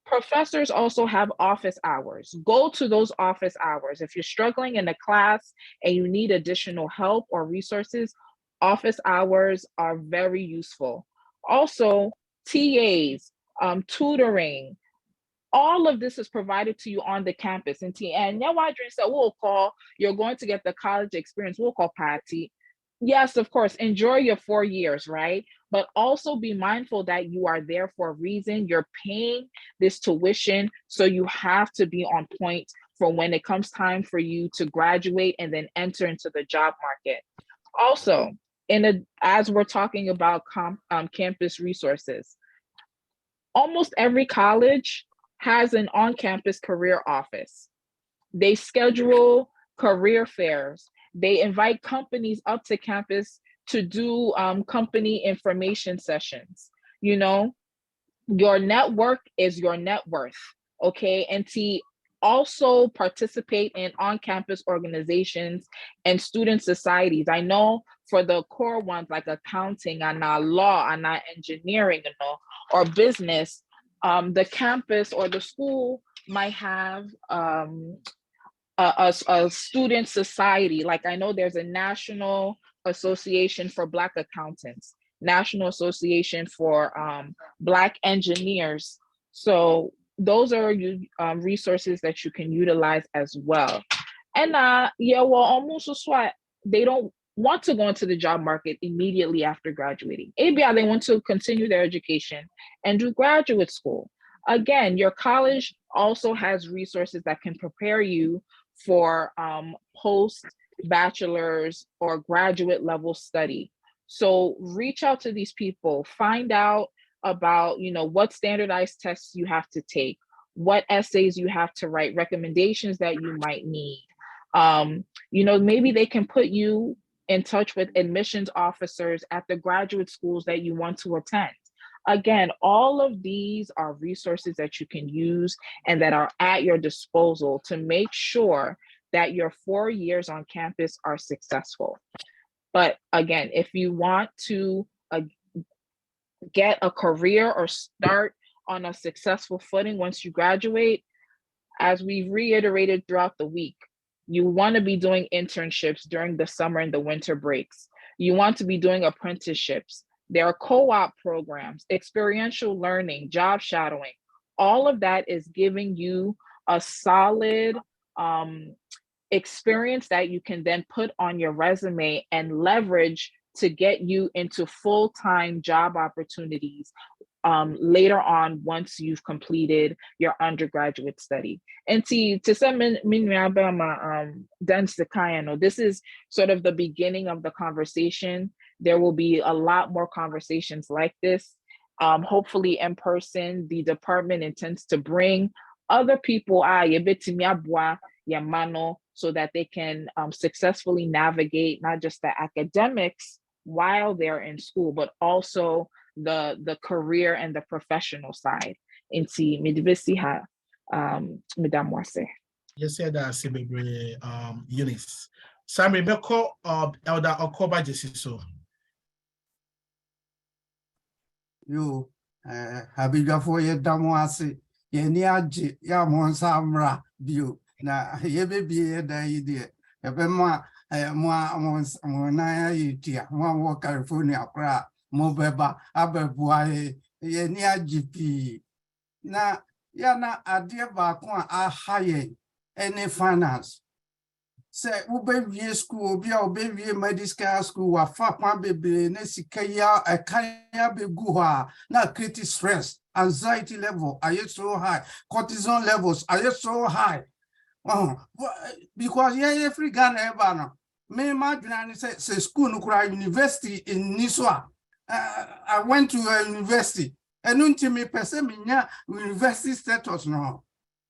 Speaker 7: Professors also have office hours. Go to those office hours. If you're struggling in a class and you need additional help or resources, office hours are very useful. Also, TAs, tutoring, all of this is provided to you on the campus. And now I said, we'll call, you're going to get the college experience, we'll call Patty. Yes, of course, enjoy your 4 years, right? But also be mindful that you are there for a reason. You're paying this tuition, so you have to be on point for when it comes time for you to graduate and then enter into the job market. Also, as we're talking about campus resources, almost every college has an on-campus career office. They schedule career fairs. They invite companies up to campus to do company information sessions. Your network is your net worth, okay? And to also participate in on-campus organizations and student societies. I know for the core ones like accounting and law and engineering, or business, the campus or the school might have a student society. Like I know there's a National Association for Black Accountants, National Association for Black Engineers. So those are resources that you can utilize as well. And almost what they don't want to go into the job market immediately after graduating. Maybe they want to continue their education and do graduate school. Again, your college also has resources that can prepare you for post-bachelor's or graduate level study. So reach out to these people, find out about, what standardized tests you have to take, what essays you have to write, recommendations that you might need. Maybe they can put you in touch with admissions officers at the graduate schools that you want to attend. Again, all of these are resources that you can use and that are at your disposal to make sure that your 4 years on campus are successful. But again, if you want to get a career or start on a successful footing once you graduate, as we've reiterated throughout the week, you want to be doing internships during the summer and the winter breaks. You want to be doing apprenticeships. There are co-op programs, experiential learning, job shadowing. All of that is giving you a solid experience that you can then put on your resume and leverage to get you into full-time job opportunities later on once you've completed your undergraduate study. And to some this is sort of the beginning of the conversation. There will be a lot more conversations like this. Hopefully in person, the department intends to bring other people so that they can successfully navigate not just the academics while they're in school, but also the career and the professional side. Inti midivisi ha Madam Wase.
Speaker 2: Yes, sir, that's Eunice. Sammy Beko Elder Okoba Jesiso.
Speaker 8: You Habiga for ye Damwasi, ye niaji, ya monsamra, view. Na ye baby da idea. Ebema Monaya Itia, one California cra, Mobeba, Abebuae, ye niaji. Na yana adia bakwa a high any finance. Say ube school be obey medical school wa fa kwan bebre na sikaya a kaya be guha na create stress, anxiety level are so high, cortisol levels are so high. Because every Ghana ever no me imagine say school no kura university in Niswa. I went to a university. And me person university status no.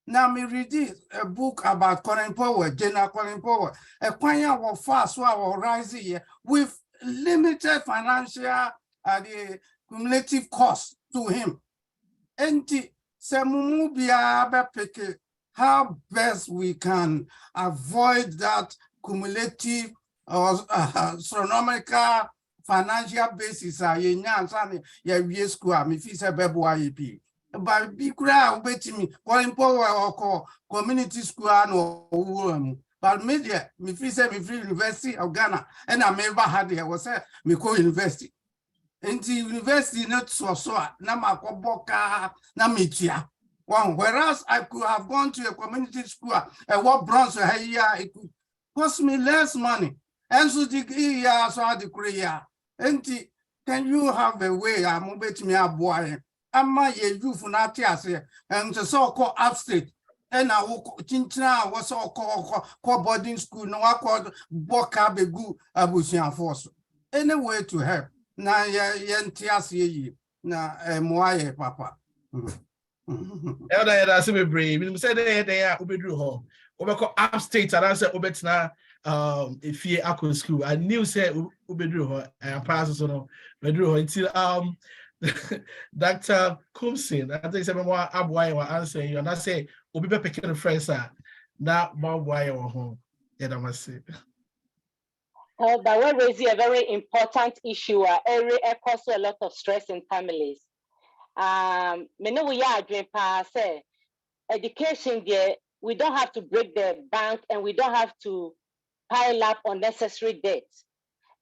Speaker 8: Now me read a book about Colin Powell, General Colin Powell. A choir will fast or rise here with limited financial the cumulative cost to him. And how best we can avoid that cumulative or astronomical financial basis ye school me fi se bebo IEP but bi kura obetimi calling power or community school no but media me fi se me free University of Ghana and I never had here was say me go university into university not so na makoboka na metia one whereas I could have gone to a community school and what bronze here it could cost me less money and so degree ya so degree ya. Can you have a way? I'm bet me a boy. Am I a youth for not and the so-called upstate? And I will Chinchina was so called boarding school, no, I called Boka Begu Abusian Force. Any way to help. Na yentiasi na moye papa.
Speaker 2: Elder that's me brave. We said they are ubedru ho. Obeko upstate and answer obetna if you are school. I knew say ubedru ho and pass so no bedru ho until Dr. Kumsin. I think some more abwai were answering you and I say obi be picking friends are now more why or home. Yeah, I must say.
Speaker 1: But we're raising a very important issue. It causes a lot of stress in families. Me know we are doing say education there. We don't have to break the bank and we don't have to pile up unnecessary debt,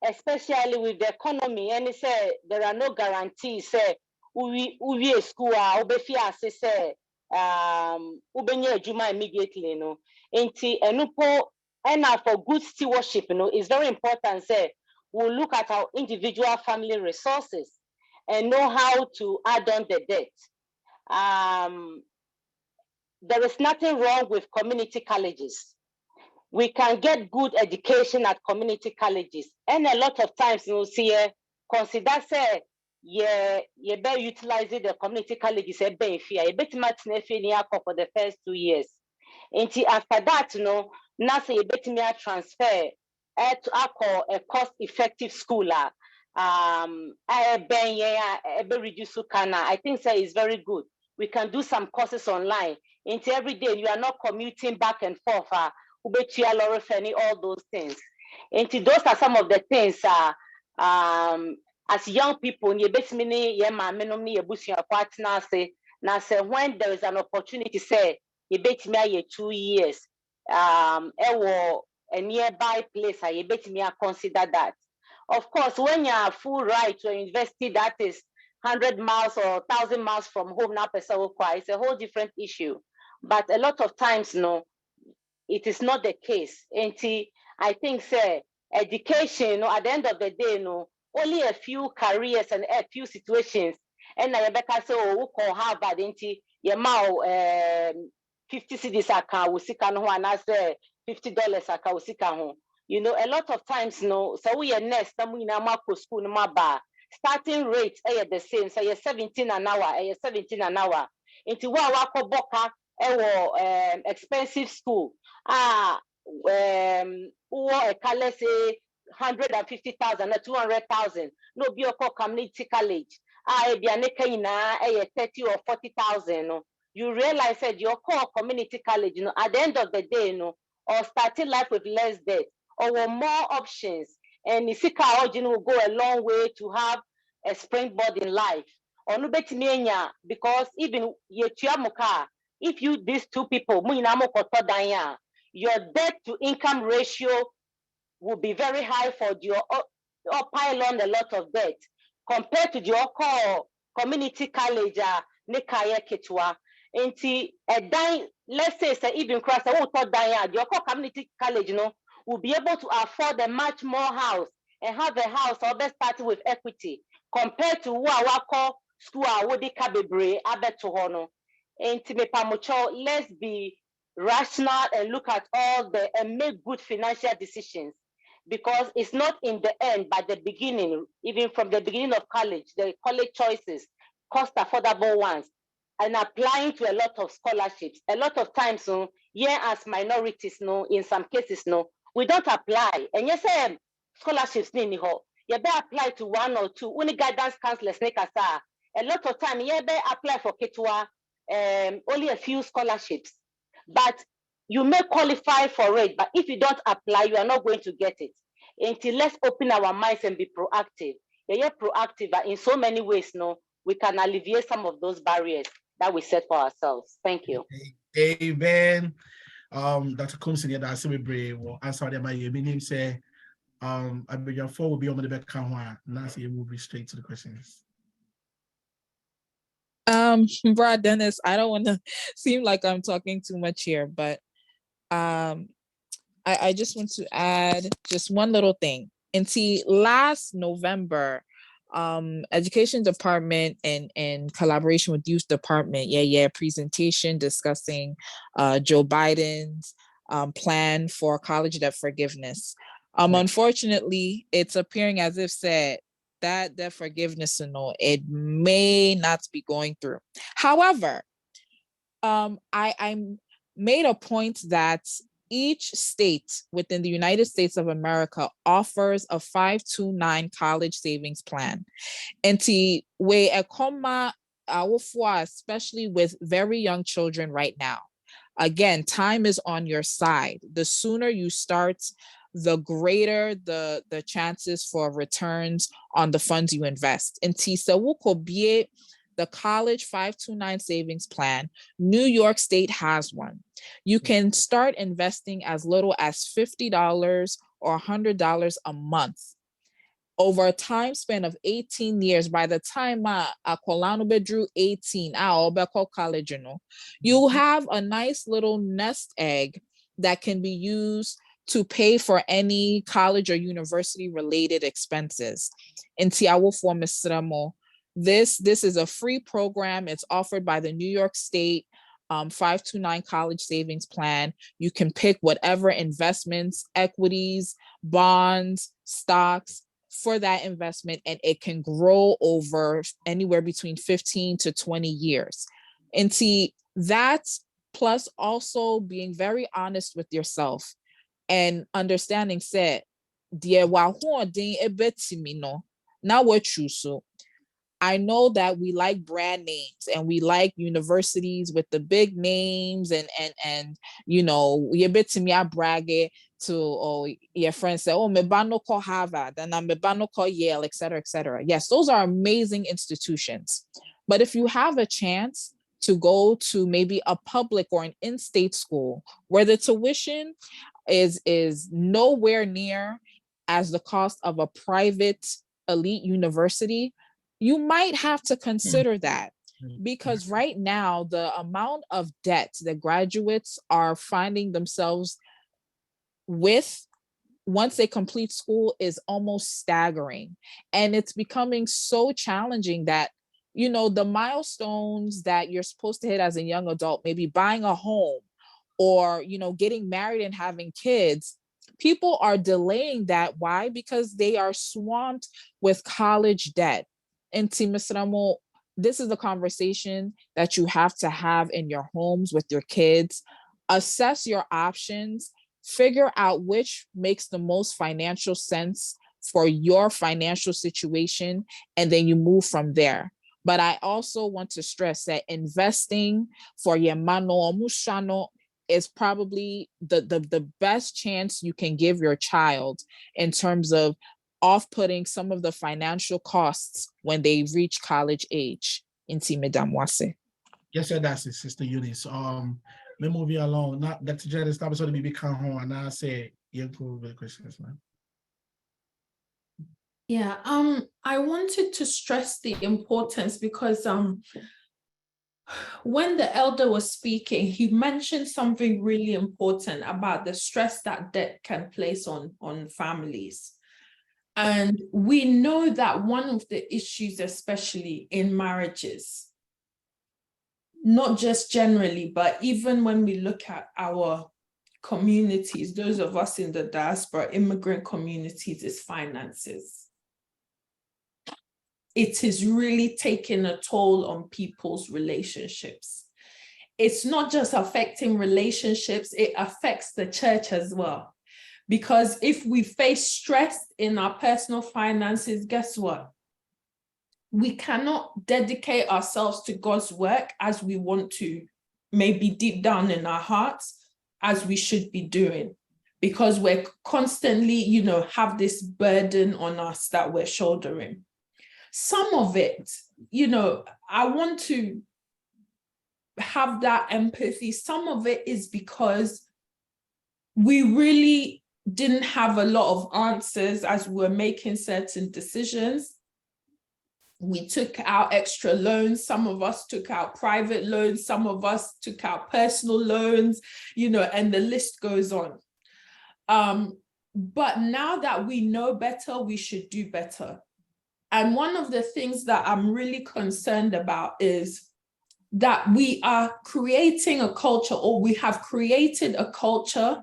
Speaker 1: especially with the economy. And say there are no guarantees. Say we school say ubenye juma immediately, you know. And now for good stewardship, you know, it's very important. Say we'll look at our individual family resources and know how to add on the debt. There is nothing wrong with community colleges. We can get good education at community colleges. And a lot of times, you know, see, consider, say, you better utilize the community colleges, you better for the first 2 years. Until after that, you know, now say you better transfer to a cost-effective school. I think say is very good. We can do some courses online. Into every day you are not commuting back and forth. All those things. Into those are some of the things. As young people, when there is an opportunity, say you bet me 2 years. A nearby place, I bet me consider that. Of course, when you are full right to a university that is 100 miles or 1,000 miles from home, now it's a whole different issue. But a lot of times, no, it is not the case. And I think, say, education, at the end of the day, no, only a few careers and a few situations and na yebeka say oh call Harvard nti ye ma 50 cedis aka wo sika no ho anase $50 aka wo sika ho. You know, a lot of times no so we next na mu ina ma ko school no ma ba starting rate the same, so 17 an hour, 17 an hour. Into wa boka expensive school. Or a say 150,000 or 200,000. No be community college. A 30 or 40,000. No. You realize that your core community college, you know, at the end of the day, you know, or starting life with less debt, or more options. And Isika Ojin will go a long way to have a springboard in life. Because even if you these two people, your debt to income ratio will be very high for your pile on a lot of debt compared to your core community college nekaya ketwa. Let's say even cross your core community college, you know, will be able to afford a much more house and have a house or best starting with equity compared to our core school awodi kabebre abeto hono. Let's be rational and look at all the and make good financial decisions, because it's not in the end, but the beginning, even from the beginning of college, the college choices, cost affordable ones, and applying to a lot of scholarships. A lot of times, no, as minorities, no, in some cases, no, we don't apply. And yes, scholarships, you better apply to one or two. Only guidance counselors, a lot of time, you better apply for Ketua, only a few scholarships. But you may qualify for it, but if you don't apply, you are not going to get it. Until let's open our minds and be proactive. Yeah, proactive, but in so many ways, no, we can alleviate some of those barriers that we set for ourselves. Thank you.
Speaker 2: Amen. Dr. Combson, yeah, that's a brave. Answer them by your meaning. Say, I beg your four will be on the back. Nancy will be straight to the questions.
Speaker 7: Brad Dennis, I don't want to seem like I'm talking too much here, but I just want to add just one little thing. And see, last November, education department and in collaboration with youth department, presentation discussing Joe Biden's plan for college debt forgiveness. Unfortunately, it's appearing as if said that debt forgiveness, it may not be going through. However, I made a point that each state within the United States of America offers a 529 college savings plan. And especially with very young children right now. Again, time is on your side. The sooner you start, the greater the chances for returns on the funds you invest. And the college 529 savings plan, New York State has one. You can start investing as little as $50 or $100 a month. Over a time span of 18 years, by the time Akolano drew 18, college, you have a nice little nest egg that can be used to pay for any college or university related expenses. In Tiawo for Misramo, this is a free program. It's offered by the New York State 529 college savings plan. You can pick whatever investments, equities, bonds, stocks for that investment, and it can grow over anywhere between 15 to 20 years. And see, that's plus also being very honest with yourself and understanding said, dear, now what you so. I know that we like brand names and we like universities with the big names and you bit to me I brag it to your friends say, oh, mebano call Harvard and I'm mebano call Yale, etc., etc. Yes, those are amazing institutions. But if you have a chance to go to maybe a public or an in-state school where the tuition is nowhere near as the cost of a private elite university, you might have to consider that, because right now the amount of debt that graduates are finding themselves with once they complete school is almost staggering. And it's becoming so challenging that you know, the milestones that you're supposed to hit as a young adult, maybe buying a home or, you know, getting married and having kids, people are delaying that. Why? Because they are swamped with college debt. And this is the conversation that you have to have in your homes with your kids. Assess your options, figure out which makes the most financial sense for your financial situation, and then you move from there. But I also want to stress that investing for your mano or mushano is probably the best chance you can give your child in terms of off-putting some of the financial costs when they reach college age. Inti Madam Wase.
Speaker 2: Yes, sir, that's it, Sister Eunice. Me move you along. Not that to just stop so to be come home and I say you go with the questions, man.
Speaker 4: Yeah, I wanted to stress the importance because when the elder was speaking, he mentioned something really important about the stress that debt can place on families. And we know that one of the issues, especially in marriages, not just generally, but even when we look at our communities, those of us in the diaspora, immigrant communities, is finances. It is really taking a toll on people's relationships. It's not just affecting relationships, it affects the church as well. Because if we face stress in our personal finances, guess what? We cannot dedicate ourselves to God's work as we want to, maybe deep down in our hearts, as we should be doing. Because we're constantly, you know, have this burden on us that we're shouldering. Some of it, you know, I want to have that empathy. Some of it is because we really didn't have a lot of answers as we were making certain decisions. We took out extra loans. Some of us took out private loans. Some of us took out personal loans, you know, and the list goes on. But now that we know better, we should do better. And one of the things that I'm really concerned about is that we are creating a culture, or we have created a culture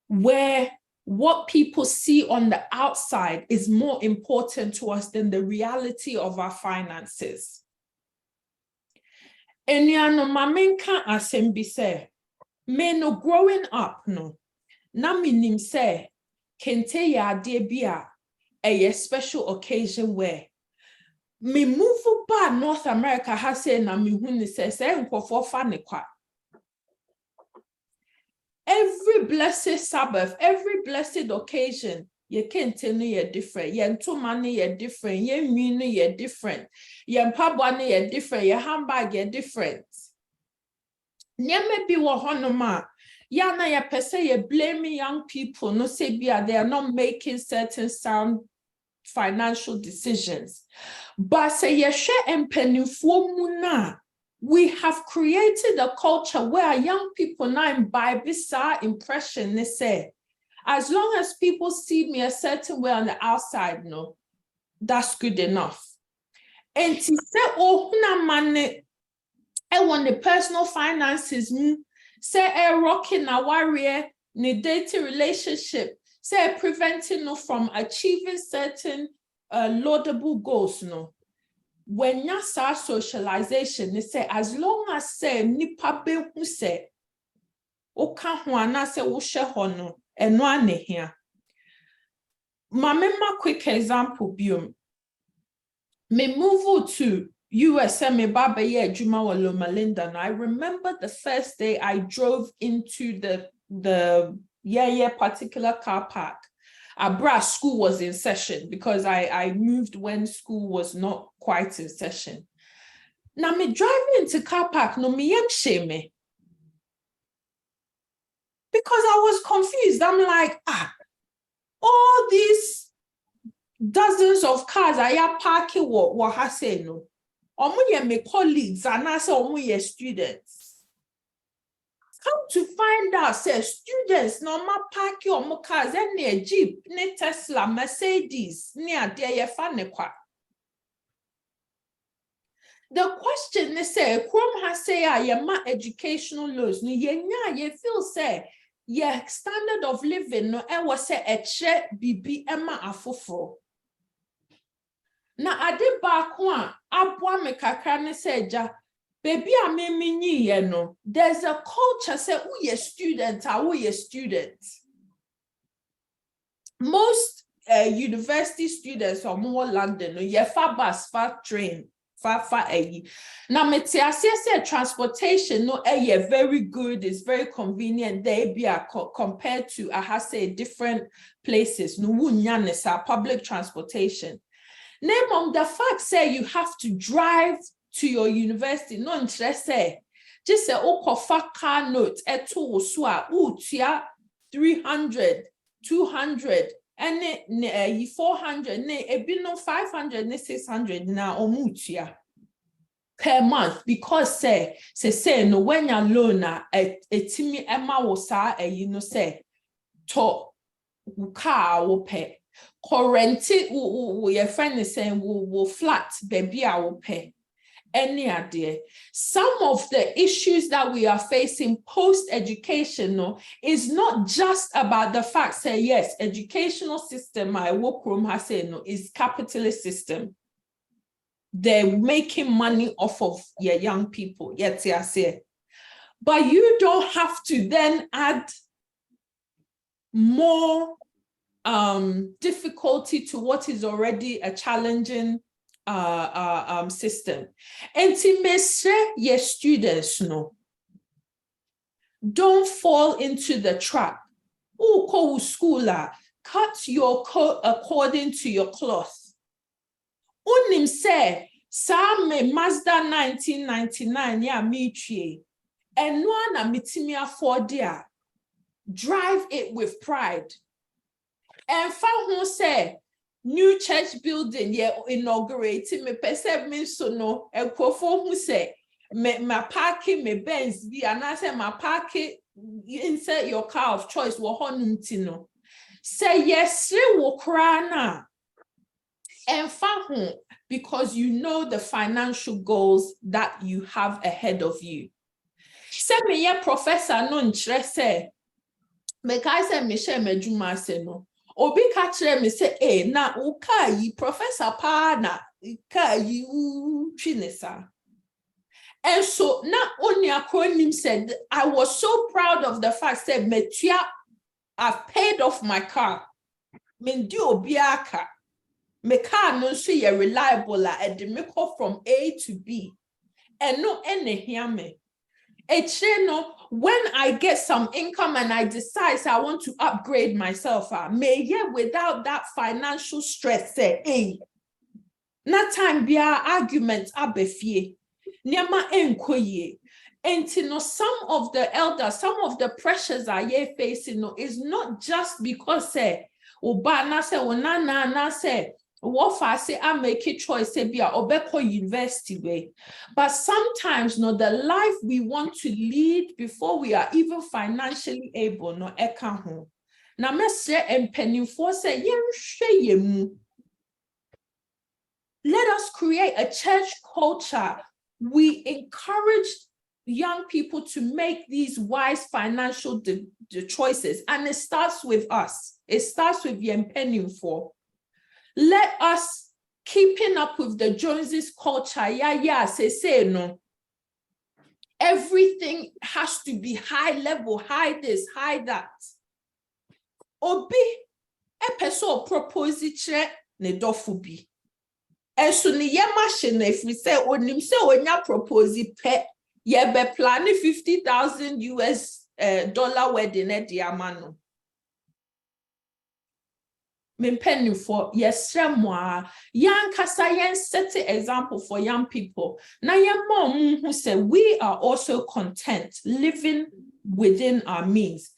Speaker 4: where what people see on the outside is more important to us than the reality of our finances. And no mamenka asembi se, me no growing up no, na minim se, kente ya debia, a special occasion where me move ba North America has said na me huni se nkofo fa ne kwa. Every blessed Sabbath, every blessed occasion, ye kente no ye different, ye ntoma no ye different, ye nwi no ye different, ye mpabwa no ye different, ye handbag ye different. Nyeme bi wo honoma, ya na ye pese ye blaming young people, no say bia they are not making certain sound financial decisions. But say ye share empenifo mu na, we have created a culture where young people now imbibe this impression. They say, as long as people see me a certain way on the outside, no, that's good enough. And to say, oh, money, I want the personal finances, say a rocking a warrior, ne dating relationship, say preventing no from achieving certain laudable goals, no. When you start socialization, they say, as long as say nipa be who say, oka huana se wo she hono, eno ane here. Mamema quick example biom. Me move to US, me baba ye juma wa Loma Linda. And I remember the first day I drove into the particular car park. Abra school was in session because I moved when school was not quite in session. Now me driving into car park, no me yem shame me. Because I was confused. I'm like, all these dozens of cars I am parking what I say no. Omu ye me colleagues and I say omu ye students. Come to find out, say students no ma park your cars any Jeep, ne Tesla, Mercedes, near there ye fa ne kwa. the question is say, Chrome has say, my educational loans, no, you feel say, yeah, standard of living, no, I was say, a che bibi emma afofo. Na ade back one, abwa me kakra say, ja, baby, I me no. There's a culture say, who ye student, who ye student. Most university students are more London, no, ye far bus, far train. Now, say transportation, no, very good, it's very convenient. They be compared to I say different places. No, public transportation. Name the fact say you have to drive to your university. No interest say just say car note at 300, 200. And 400, ne 500, ne 600 na omutia per month because say no when you loan etimi ema wo sa you know say to car wo pay current your friend is saying will flat baby I will pay. Any idea? Some of the issues that we are facing post-educational is not just about the fact say yes, educational system my workroom has said no is capitalist system. They're making money off of your young people. Yes, I say, but you don't have to then add more difficulty to what is already a challenging system. And to your students no, don't fall into the trap. Oh, ko schooler, cut your coat according to your cloth. Unim say, sa me Mazda 1999 ya michie, and no na mitimi afford dia. Drive it with pride. And who say new church building yeah inaugurating me perceive me so no and who say my parking me Benz be and I say my parking insert your car of choice wo honum say yes wo krana and who because you know the financial goals that you have ahead of you. Say me yeah professor no interest say me kai say me share me juma say no obi kachire me say na uka yi professor pa na ka yi chinesa. And so na only acronym said I was so proud of the fact that metia I've paid off my car. Men di obiaka me car no so ye reliable la and me call from A to B. And no any hear me. When I get some income and I decide I want to upgrade myself, without that financial stress, say, na time be our argument abefie, niama enkoye. And some of the elders, some of the pressures are ye facing is not just because say, Obana say, Onana say, what I say, I make a choice, say, be a Obeko University way. But sometimes, no, the life we want to lead before we are even financially able, no, eka home. Now, me say, and penny for say, let us create a church culture. We encourage young people to make these wise financial choices, and it starts with us. It starts with the penny for. Let us keeping up with the Joneses culture. Say no. Everything has to be high level, high this, high that. Obi, a person propose it ne dofubi. And so ni ye machine if we say onim say onya propose pe ye be plan $50,000 US wedding e diamano. Penny for yes, young Kasayan set an example for young people. Now, your mom who said we are also content living within our means.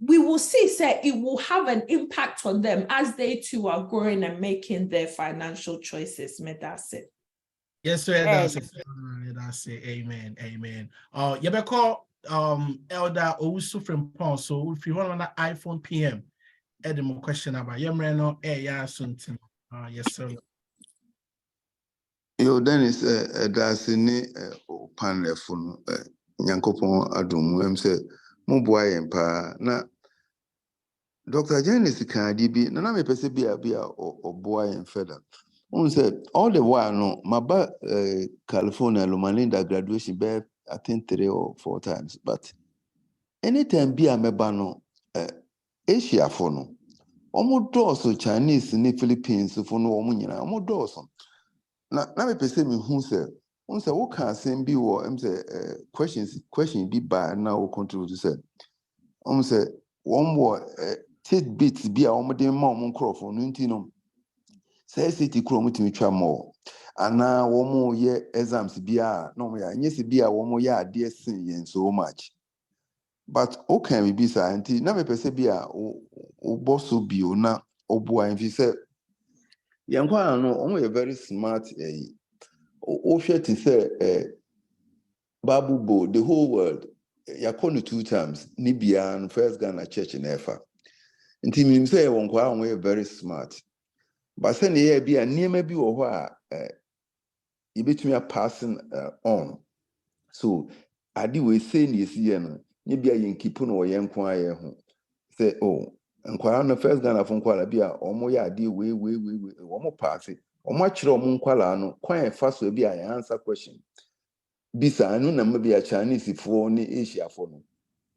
Speaker 4: We will see, say it will have an impact on them as they too are growing and making their financial choices. May that's it.
Speaker 2: Yes, sir. That's it. That's it. Amen. Amen. Yabeko Elder Owusu from Paul. So if you want on the iPhone PM. Edimo question about Yemreno, yeah, something. Yes, sir.
Speaker 3: Yo, Dennis, that's in panel phone, Yankopon Adum, say, Mubuay Empa. Now, Dr. Janice can be, Nana me Pesibia or boy and feather. On said, all the while, no, my California, Lomalinda graduation, bear, I think 3 or 4 times, but anytime be a mebano, Asia for no. Almost doors Chinese in the Philippines for no woman, almost doors. Na me pese me who say what can send be or say question be by now will contribute to say say one more tidbits be a omode mom microphone no say city chrome to me twa more and now one more year exams be a no ya yes be a one more year dear sin so much but okay we be sa anti na me pese be a o boss bi o na obo an fi say yankwa no omo very smart to say Babu Bo, the whole world, Yakonu 2 times, Nibia and First Ghana Church in Efa. And Tim say one way very smart. But send the be a near maybe or why you bet me a passing on. So I do we say this year, maybe a Yankipun or Yankwaya home. Say, oh, and Kwara the First Ghana from Kuala Bia, or more dear way, one more party, or much or Munkwala, no, quite fast will be I answer question. Bisa anu na maybe a Chinese for ni Asia for no.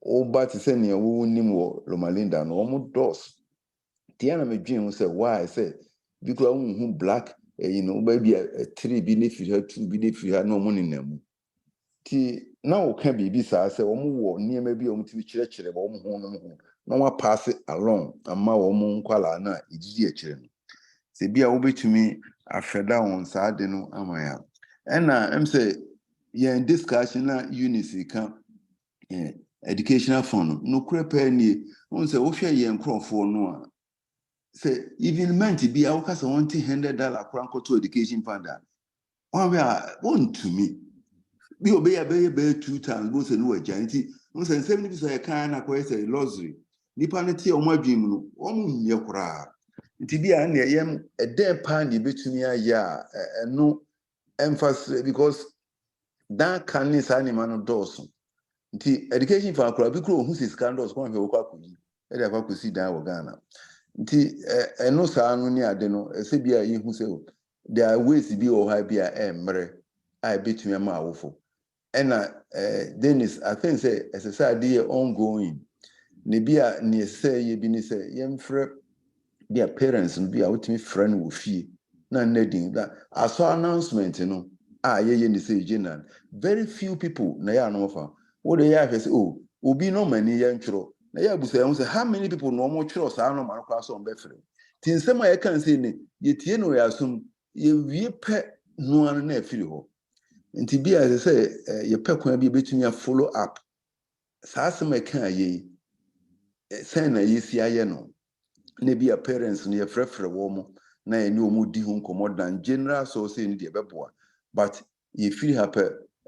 Speaker 3: O but send you nim wo Lomalinda no almost doors. Tiana me dream say why say because who black maybe a 3 be ne fi 2 be ne fi no money na mu. Ti now can be bisa say omo wo near maybe omo ti chire ba omo ho no na wa pass it along amma omo nkwala na ejiji chire no. Se bia wo betumi afeda on saa de no amaya. Na em say yeah, discussion na unity can educational fund no crepe ni on say wo hwe ye nkrofo no a say even meant be a say $100 kranko to education fund one we want to me be obey 2 times go say no ajanti on say 70% e kan na ko say luxury nipa ne tie o madwim no o mu nye kura nti bia na yem e den pa ni betumi aya no emphasis because that can is animal no doors. The education for akura bi kuro hu si scandals ko hwe okwa koyi e dey akwa kosi dan wo Ghana nti eno saa no ni ade no se bia ye hu se there are ways bi o ha bia emre I betumi ma awofo ena Dennis I think say exercise ongoing ne bia ne say ye bi ni say yemfre bia parents no bia wotimi frɛ no wo fie na nedin that aso announcement no ye ni say general very few people na ya no fa what they have is oh obi no many yantro na ya busa say how many people no mo twro saa no man kwa so on be frɛ tin sema ye kan say ne ye tie no ya sum ye wie pɛ no an na afiri ho nti bia say ye pɛ kwan bi betumi follow up saa sema kan ye say na ye si aye no na bia parents no ye frɛfrɛ wo mo na ye ni o mu di ho nkomo dan general so say ni de beboa but ye feel happy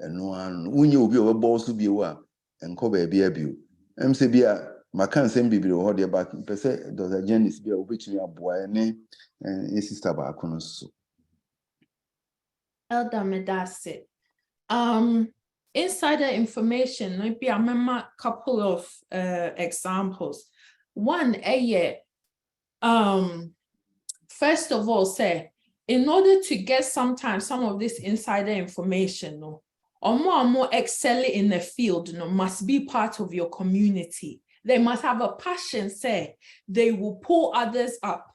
Speaker 3: no an unye obi o bebo so bi wo a enko ba bia bio em se bia maka nsem bibire ho de ba pese Dr. Janice bia obetumi aboa ne sister ba kono so
Speaker 4: Elder Medase. Insider information, maybe I remember a couple of examples. One, first of all, say, in order to get sometimes some of this insider information, or more excelling in the field, must be part of your community. They must have a passion, say, they will pull others up.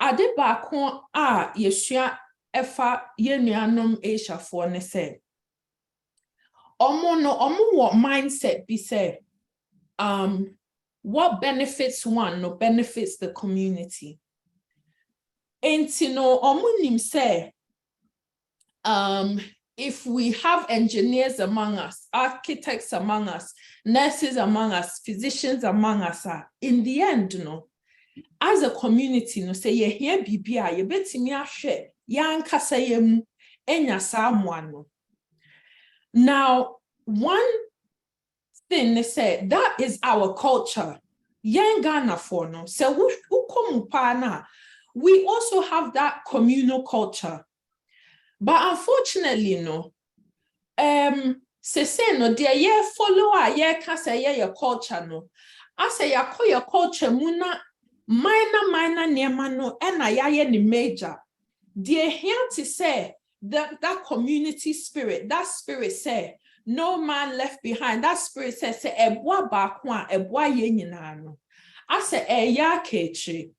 Speaker 4: Ade baako a yesua efa yenuanom Asia for ne say. Omo mindset be say, what benefits one no benefits the community. And omo nim say, if we have engineers among us, architects among us, nurses among us, physicians among us, in the end, as a community, say ye here bibia, ye betimi ahwe, yan kasa yemu, enya samuano. Now, one thing they said, that is our culture. Yan Ghana for no. So we also have that communal culture. But unfortunately, no. Say no, dear ye follow ye can say your culture no. I say ya call your culture muna minor near no and I ni major. Dear here to say that community spirit, that spirit say no man left behind. That spirit says say ebwa bakwa ebwa yenyinano. I say ya kechi.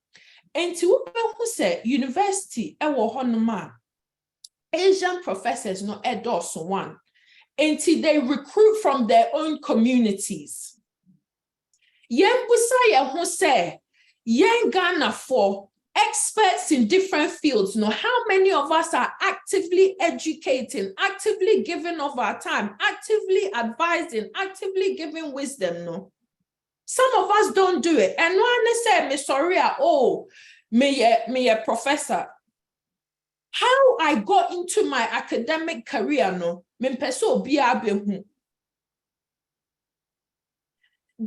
Speaker 4: And to who say university ewo honoma Asian professors no endorse one. Until they recruit from their own communities. Yen busa who say yen Ghana for experts in different fields. No, how many of us are actively educating, actively giving of our time, actively advising, actively giving wisdom? No, some of us don't do it. And one say, me sorry, me a professor. How I got into my academic career, no, the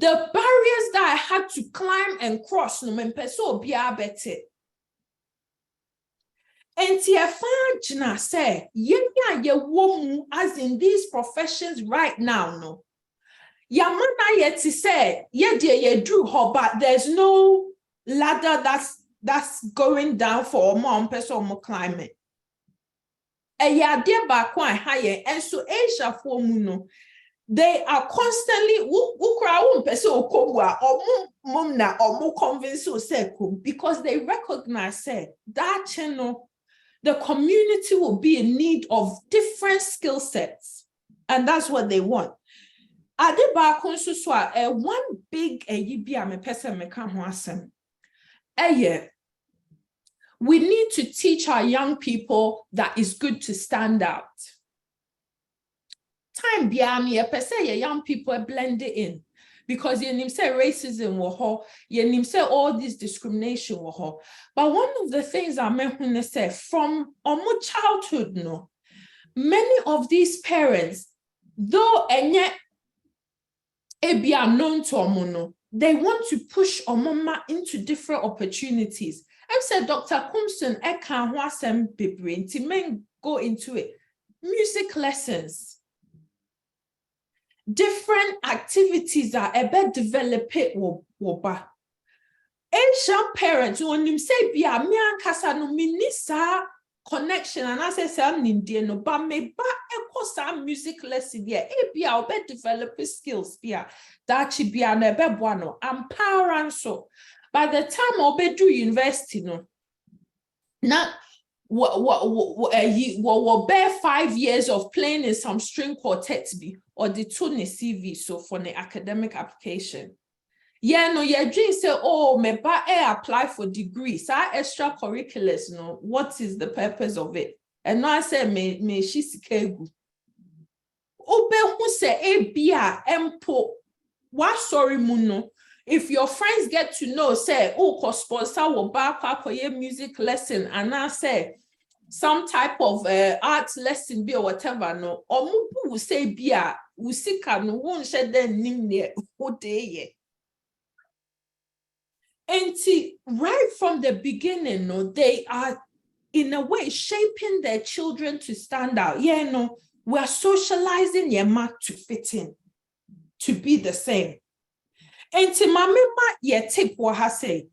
Speaker 4: barriers that I had to climb and cross, no, and Tiafajna say, yenya ye womu as in these professions right now, no. Yamana yet say, ye dear ye drew her, but there's no ladder that's going down for more person more climate. And so Asia for muno, they are constantly because they recognize that channel, the community will be in need of different skill sets, and that's what they want. One big we need to teach our young people that it's good to stand out. Time biami young people are blended in because you say racism you say all this discrimination but one of the things I mentioned say from almost childhood, no, many of these parents, though be unknown to omono, they want to push omoma into different opportunities. I said Dr. Kumson eka ho asem bebre nti men go into it. Music lessons, different activities are ebe develop it woba. Asian parents when you say bia me ankasa no minisa connection and I say I'm Indian no but me ba eko music lesson there e bia obe develop skills bia that chi bia na ebe boano empower so by the time obe do university no na what bear 5 years of playing in some string quartets be or the two CV so for the academic application. Yeah, no, your dream say, oh, me ba apply for degrees, extracurriculars, no, what is the purpose of it? And now I say, me she sikegu. Obe who say, bia empo, what sorry muno. If your friends get to know, say, oh, ko sponsor will back up your music lesson, and I say, some type of art lesson be or whatever, no, or mubu will say, bia, usika no won't shed them nimne, who day. And right from the beginning, no, they are in a way shaping their children to stand out. Yeah, no, we're socializing Yema to fit in, to be the same. And to Mamima, yeah, tip what I say.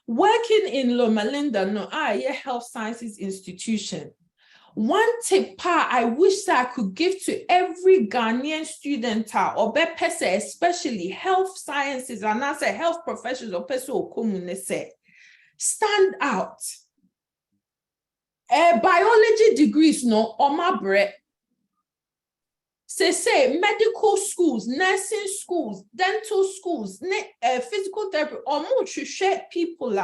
Speaker 4: Working in Loma Linda, no, health sciences institution. One tip I wish that I could give to every Ghanaian student or person, especially health sciences and I say health professionals or person say, stand out. Biology degrees no on my bread. Say medical schools, nursing schools, dental schools, physical therapy, or more to share people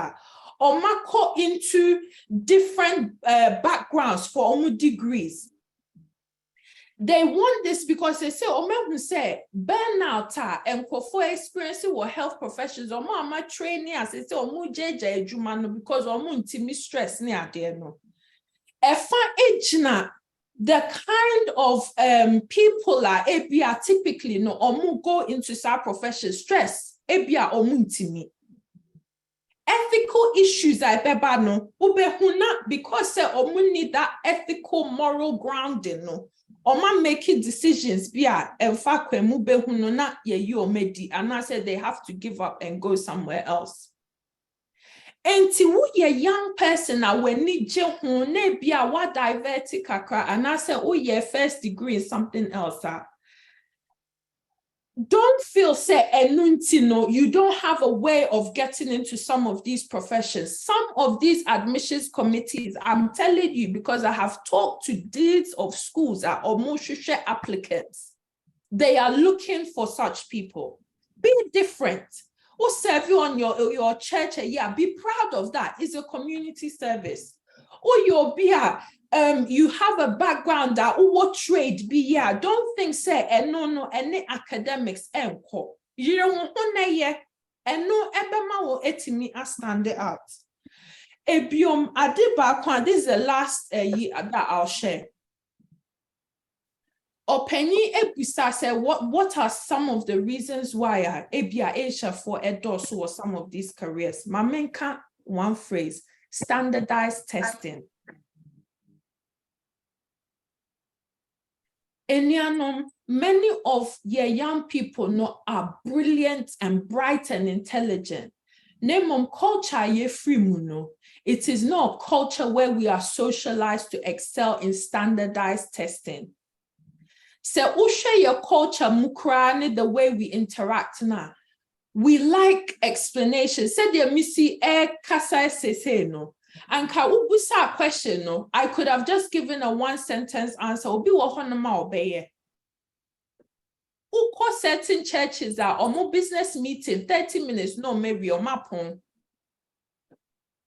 Speaker 4: or mark into different backgrounds for almost degrees. They want this because they say, oh, say, burnout and for experiencing what health professions or more training as they say, oh, more JJ Jumano because or more intimate stress near there no. The kind of people are typically no or go into our profession stress or intimi. ethical issues I beba no ubehuna because say omu need that ethical moral grounding no oma making decisions bia emfa kwemu behunu na ye you medi and I said they have to give up and go somewhere else. Enti wo ye young person na weni je ho na bia wa divert kakra and I said oh ye first degree in something else. Don't feel say enuntino, you don't have a way of getting into some of these professions. Some of these admissions committees, I'm telling you, because I have talked to deans of schools that are Moshushe applicants. They are looking for such people. Be different. Or serve you on your church a year. Be proud of that. It's a community service. Or you'll be you have a background that what trade be yeah. Don't think say no any academics enko. You don't want ye and no ebema will etimi a stand out. Ebiom adiba kwan. This is the last year that I'll share. Openi ebisa say what are some of the reasons why ebia Asia for endorse or some of these careers? Mamenka one phrase: standardized testing. Many of your young people no are brilliant and bright and intelligent. Name culture ye free muno. It is not a culture where we are socialized to excel in standardized testing. So ushe your culture mukrani the way we interact now. We like explanations. Said the missy kasa se no. And ka ubusa question no, I could have just given a one sentence answer. Obi wo honoma obeye. Uko certain churches are omo business meeting 30 minutes no maybe o mapon.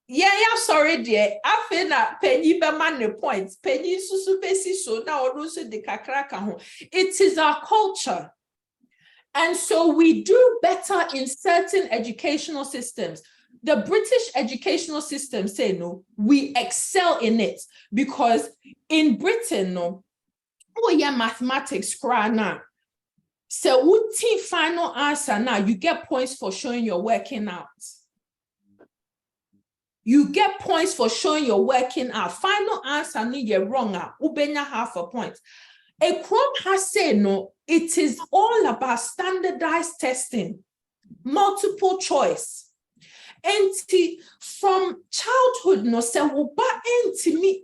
Speaker 4: Yeah, sorry dear. I feel that penny be man the points. Penny susu besi so now also the kakraka ho. It is our culture. And so we do better in certain educational systems. The British educational system say no, we excel in it because in Britain, no, oh yeah, mathematics now. So what final answer now, you get points for showing you're working out. You get points for showing you're working out. Final answer, no, you're wrong. Ubenya half a point. A crop has said no, it is all about standardized testing, multiple choice. And from childhood, no, say, me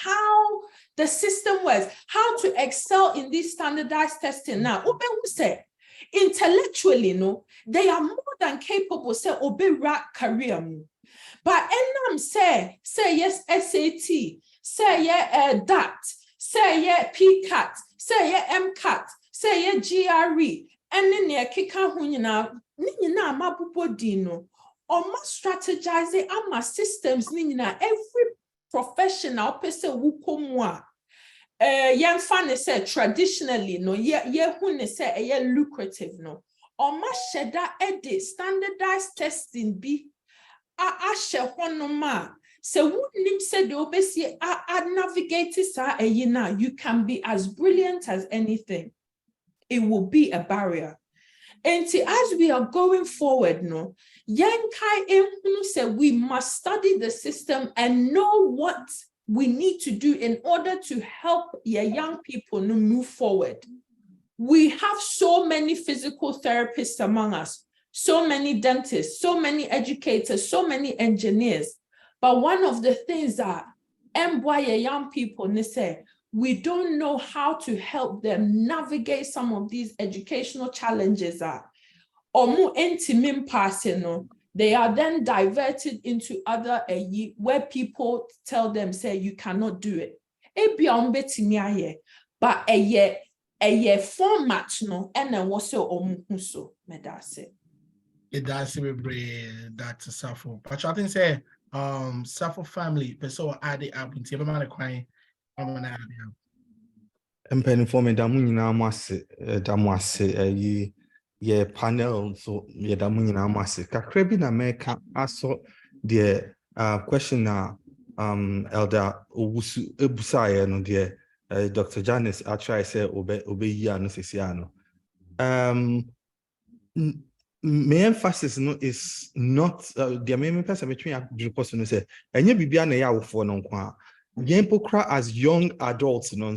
Speaker 4: how the system works, how to excel in this standardized testing. Now, say, intellectually, no, they are more than capable, say, rack career. But enam say yes, SAT, say yeah, that, say yeah, PCAT, say yeah, MCAT, say yeah, GRE, and then yeah, kika hunina, nina mabupo dino. Or must strategize it ama systems nina every professional person who come young fan say traditionally no who say lucrative no or must share that edit standardized testing be share one ma so who nim said the obesi navigate sa you can be as brilliant as anything. It will be a barrier. And as we are going forward, no, we must study the system and know what we need to do in order to help young people move forward. We have so many physical therapists among us, so many dentists, so many educators, so many engineers. But one of the things that young people say, we don't know how to help them navigate some of these educational challenges. They are then diverted into other where people tell them, say, you cannot do it. But a format, no, and then also medase.
Speaker 2: It does be that's Safo. But I think say Safo family, person add it up into every man crying.
Speaker 9: Mpanimfoɔ meda mo nyinaa mo ase da mo ase ye panel so ye da mo nyinaa mo ase kakra bi na meka aso the question na elder Owusu ebusaye no the Dr. Janice I try say obe yi ano sisi ano my emphasis no is not the main person between the person say and you be an ya for no kwa as young adults no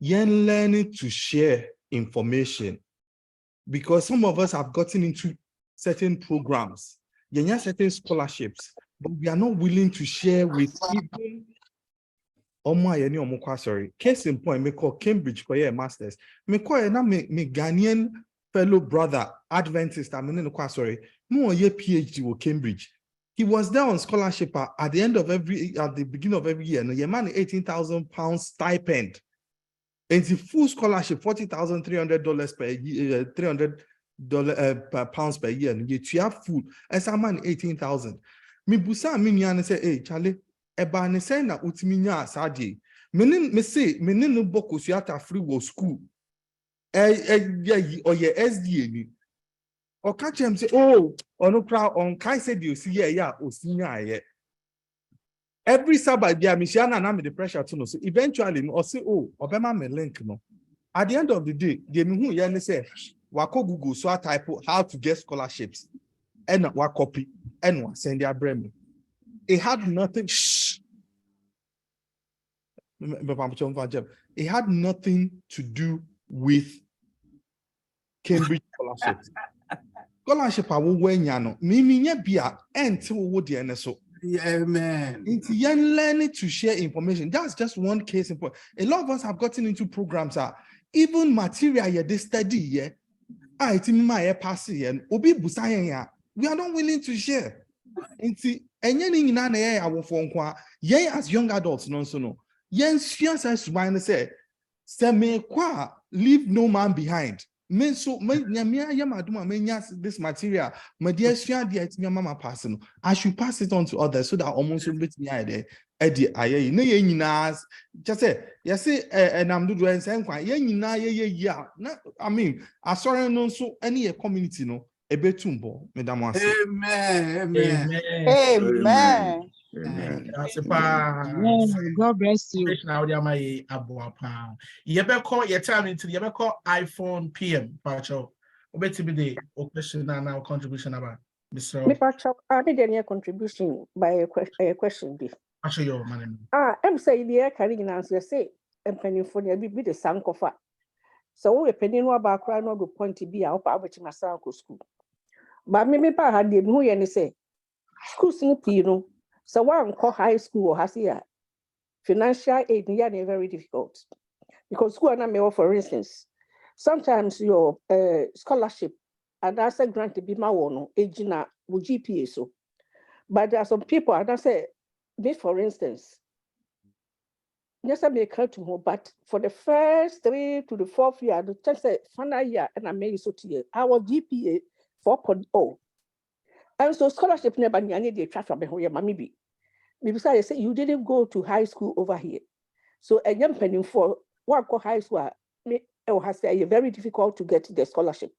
Speaker 9: yen learning to share information, because some of us have gotten into certain programs, yen scholarships, but we are not willing to share with even sorry. Case in point, me call Cambridge for your masters. Me call na me Ghanaian fellow brother Adventist. I mean, sorry. No, ye PhD with Cambridge. He was there on scholarship at the beginning of every year. No, your man £18,000 stipend. And the full scholarship $40,300 per year, $300 pounds per year. And you have food. As a man 18,000. Me busa me say, hey Charlie. Eba ne say na utimi nya asade me say no boko suata free wo school oye SDA ni o ka chem say oh ono kra on kai say the osi ya osi nya aye every Sabbath dia me share na me the pressure to no, so eventually no say oh obema me link no. At the end of the day the me hu ye ne say wako Google so type how to get scholarships and wa copy and wa send their brain. It had nothing. It had nothing to do with Cambridge scholarships. Scholarship I will win yano. Mimi bia until we would so.
Speaker 8: Amen.
Speaker 9: It's young learning to share information. That's just one case in point. A lot of us have gotten into programs even material they study here. It's in my pass and obi busayen we are not willing to share. As young adults, no. Yes, as one say, leave no man behind. This material, my dear, mama passing. I should pass it on to others so that almost will be me. Just say, yes, and I'm doing same quite. Yeah. I mean, I saw no so any community, no. Amen.
Speaker 8: Amen.
Speaker 2: Amen.
Speaker 3: Amen.
Speaker 2: Amen.
Speaker 10: God bless you.
Speaker 2: Now they are my abuapa. Yebeko your time into Yebeko iPhone PM. Pacho. Obeti be the question now contribution about Mr.
Speaker 11: Me pacho, I did any contribution by a question.
Speaker 2: Pacho your man.
Speaker 11: I'm saying the air carrying answer say, and penny for the be the sank of that. So we penny no about crying no point to be out of my sanko school. But me pa had the who any say school sing pino. So one call high school or has here. Financial aid is very difficult. Because school and for instance, sometimes your scholarship and that's a grant to be my one agina with GPA so. But there are some people and I say this for instance. Yes, I may come to home, but for the first 3 to the 4th year, the chance final year and I may so to our GPA 4.0. And so scholarship never need the traffic behind your mommy be. Because I say you didn't go to high school over here. So a young penny for one high school has very difficult to get the scholarship.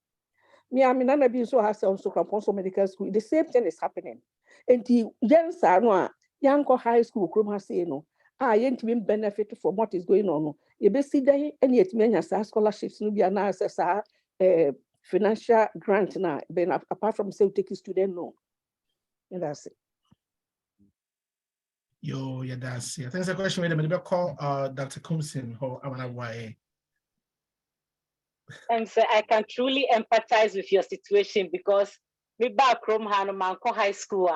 Speaker 11: Me, I mean, I've been so has also Cramponso Medical School. The same thing is happening. And the young high school, Chroma say no. I ain't even benefit from what is going on. You be see there any scholarships no be an access financial grant now, apart from say take a student no. And that's it.
Speaker 2: Yo, yeah, that's it. I think it's a question where they call Dr. Kumsin or Amanawaye.
Speaker 1: And so I can truly empathize with your situation because me back from Hanumanko High School,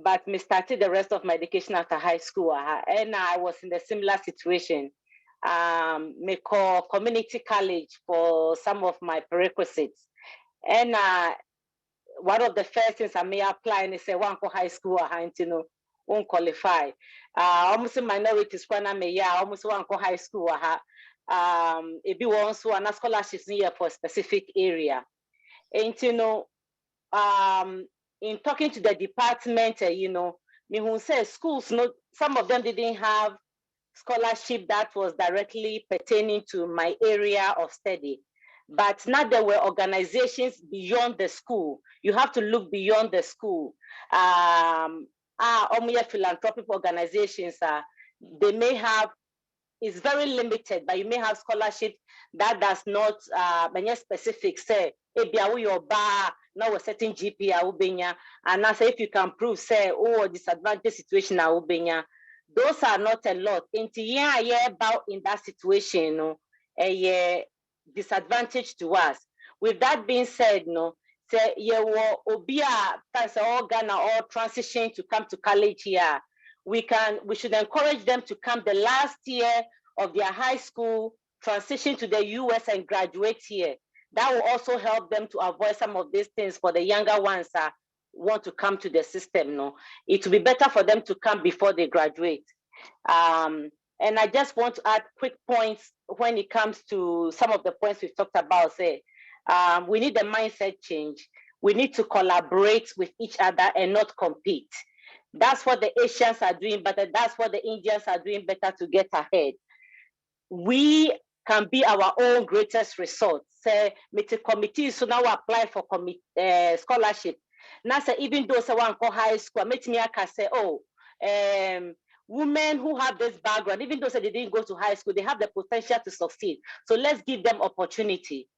Speaker 1: but me started the rest of my education after high school, and I was in a similar situation. Me call community college for some of my prerequisites, and one of the first things I may apply and say one for high school, won't qualify. Almost in minorities when I may almost one for high school, it be one so an scholarships here for a specific area, and in talking to the department, me who says schools, some of them didn't have scholarship that was directly pertaining to my area of study. But now there were organizations beyond the school. You have to look beyond the school. Philanthropic organizations, they may have is very limited, but you may have scholarship that does not be specific. Say, if you bar now a certain GPA ubenya, and I say if you can prove say disadvantaged situation ubenya, those are not a lot. About in that situation, a disadvantage to us. With that being said, say obia Ghana or transition to come to college here. We should encourage them to come the last year of their high school, transition to the US and graduate here. That will also help them to avoid some of these things for the younger ones that want to come to the system. It will be better for them to come before they graduate. And I just want to add quick points when it comes to some of the points we've talked about. Say, we need a mindset change. We need to collaborate with each other and not compete. That's what the Asians are doing better. That's what the Indians are doing better to get ahead. We can be our own greatest resource. Say, meet a committee, so now apply for scholarship. Now, say, even though someone go high school, meet me, I can say, women who have this background, even though they didn't go to high school, they have the potential to succeed. So let's give them opportunity.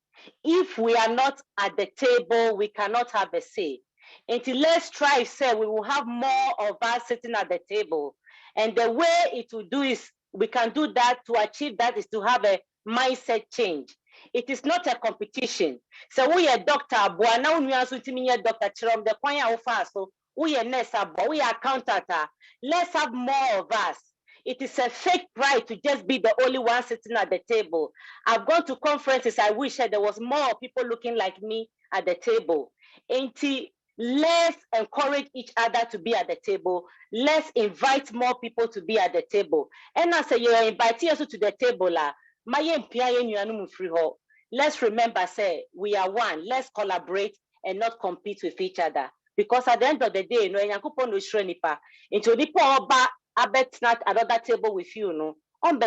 Speaker 1: If we are not at the table, we cannot have a say. Until let's try, say, we will have more of us sitting at the table. And the way it will do is, we can do that to achieve that is to have a mindset change. It is not a competition. So we are doctor, now we are doctor, the choir so we are nurse, we are accountant. Let's have more of us. It is a fake pride to just be the only one sitting at the table. I've gone to conferences. I wish that there was more people looking like me at the table. Let's encourage each other to be at the table. Let's invite more people to be at the table. And as you are inviting us to the table, let's remember, say, we are one. Let's collaborate and not compete with each other. Because at the end of the day, into the poor not another table with you, at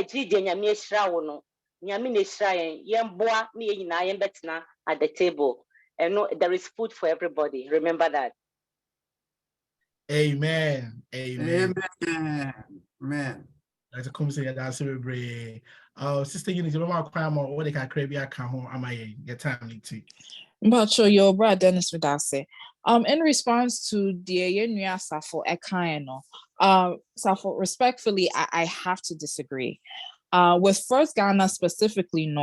Speaker 1: the table. And there is food for everybody. Remember that.
Speaker 2: Amen. Amen.
Speaker 8: Amen.
Speaker 2: Like come say that's very sister Unity, what they can crave your home am I your time to.
Speaker 7: But show your brother Dennis with that say. In response to the Yenuya Safo Ekano, Safo, respectfully, I have to disagree. With First Ghana specifically,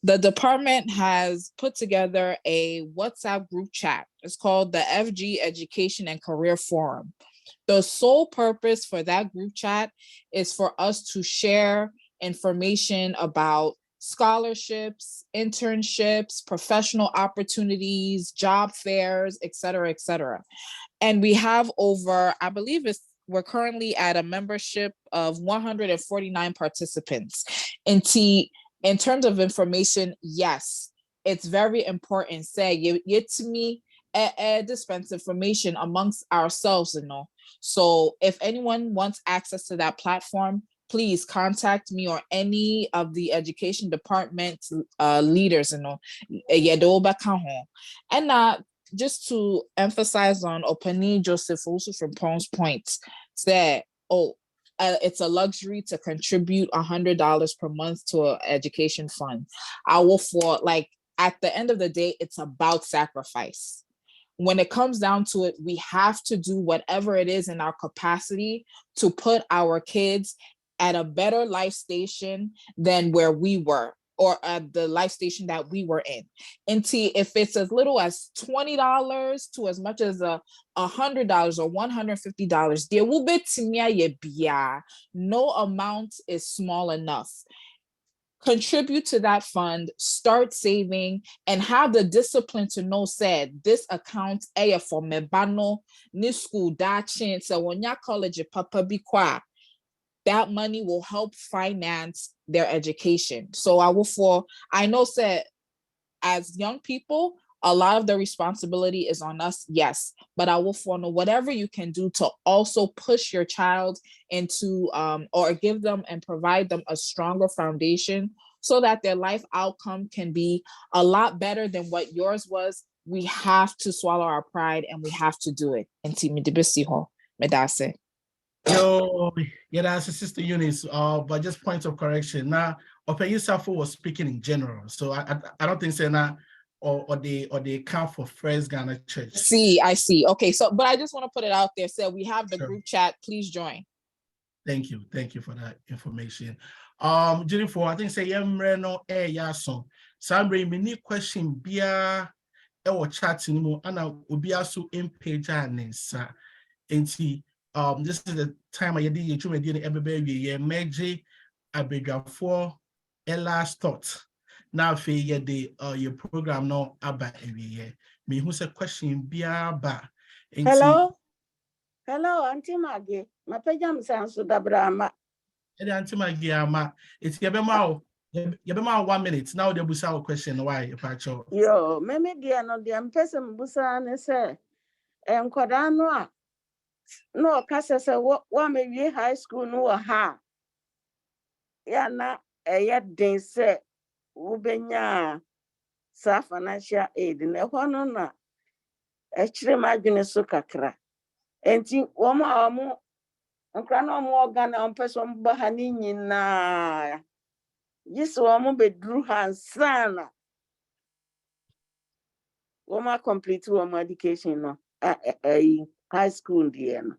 Speaker 7: the department has put together a WhatsApp group chat. It's called the FG Education and Career Forum. The sole purpose for that group chat is for us to share information about scholarships, internships, professional opportunities, job fairs, et cetera, And we have over, I believe we're currently at a membership of 149 participants. And in terms of information, yes, it's very important. Say, you to me, dispense information amongst ourselves, So if anyone wants access to that platform, please contact me or any of the education department leaders, And just to emphasize on Opani Joseph also from Pong's point, say, it's a luxury to contribute $100 per month to an education fund. At the end of the day, it's about sacrifice. When it comes down to it, we have to do whatever it is in our capacity to put our kids at a better life station than where we were, or at the life station that we were in. And if it's as little as $20 to as much as $100 or $150, there will be no amount is small enough. Contribute to that fund, start saving, and have the discipline to know said this account for me bano ni school dachin so when ya college papa be kwa, that money will help finance their education. So I know said as young people, a lot of the responsibility is on us, yes, but I will know whatever you can do to also push your child into or give them and provide them a stronger foundation so that their life outcome can be a lot better than what yours was. We have to swallow our pride and we have to do it. And Timi Debisi Ho, Medase.
Speaker 2: Yo, yeah, that's a sister Eunice. But just point of correction. Now, Open Safo was speaking in general, so I don't think so now, or they count for First Ghana Church.
Speaker 7: I see. Okay, so but I just want to put it out there. So we have the group chat. Please join.
Speaker 2: Thank you for that information. Jennifer, I think say no yaso. Sambre mini question bia e chat ni mo ana obi aso page anensa. Enti this is the time I did you the everybody ye meji abedwafo last thought. Now fe ye the your program no aba ewie. Me who say question bia ba.
Speaker 12: Hello, Auntie Maggie. My pajam sounds so dabrama.
Speaker 2: Auntie Maggie, it's yebema 1 minute. Now the busa question why pacho.
Speaker 12: Yo, meme dia no dia mpese mbusa ne se enkoda no a no kasa se wa me high school no ha. Ya na eye den se wo benya sa financial aid na ho no na echire madwene so kakra. Enti wo ma mo nkra na mo organ na mpese mba ha ni nyina. Yes, woman bedru hansana. Woman complete woman education no. High school there no.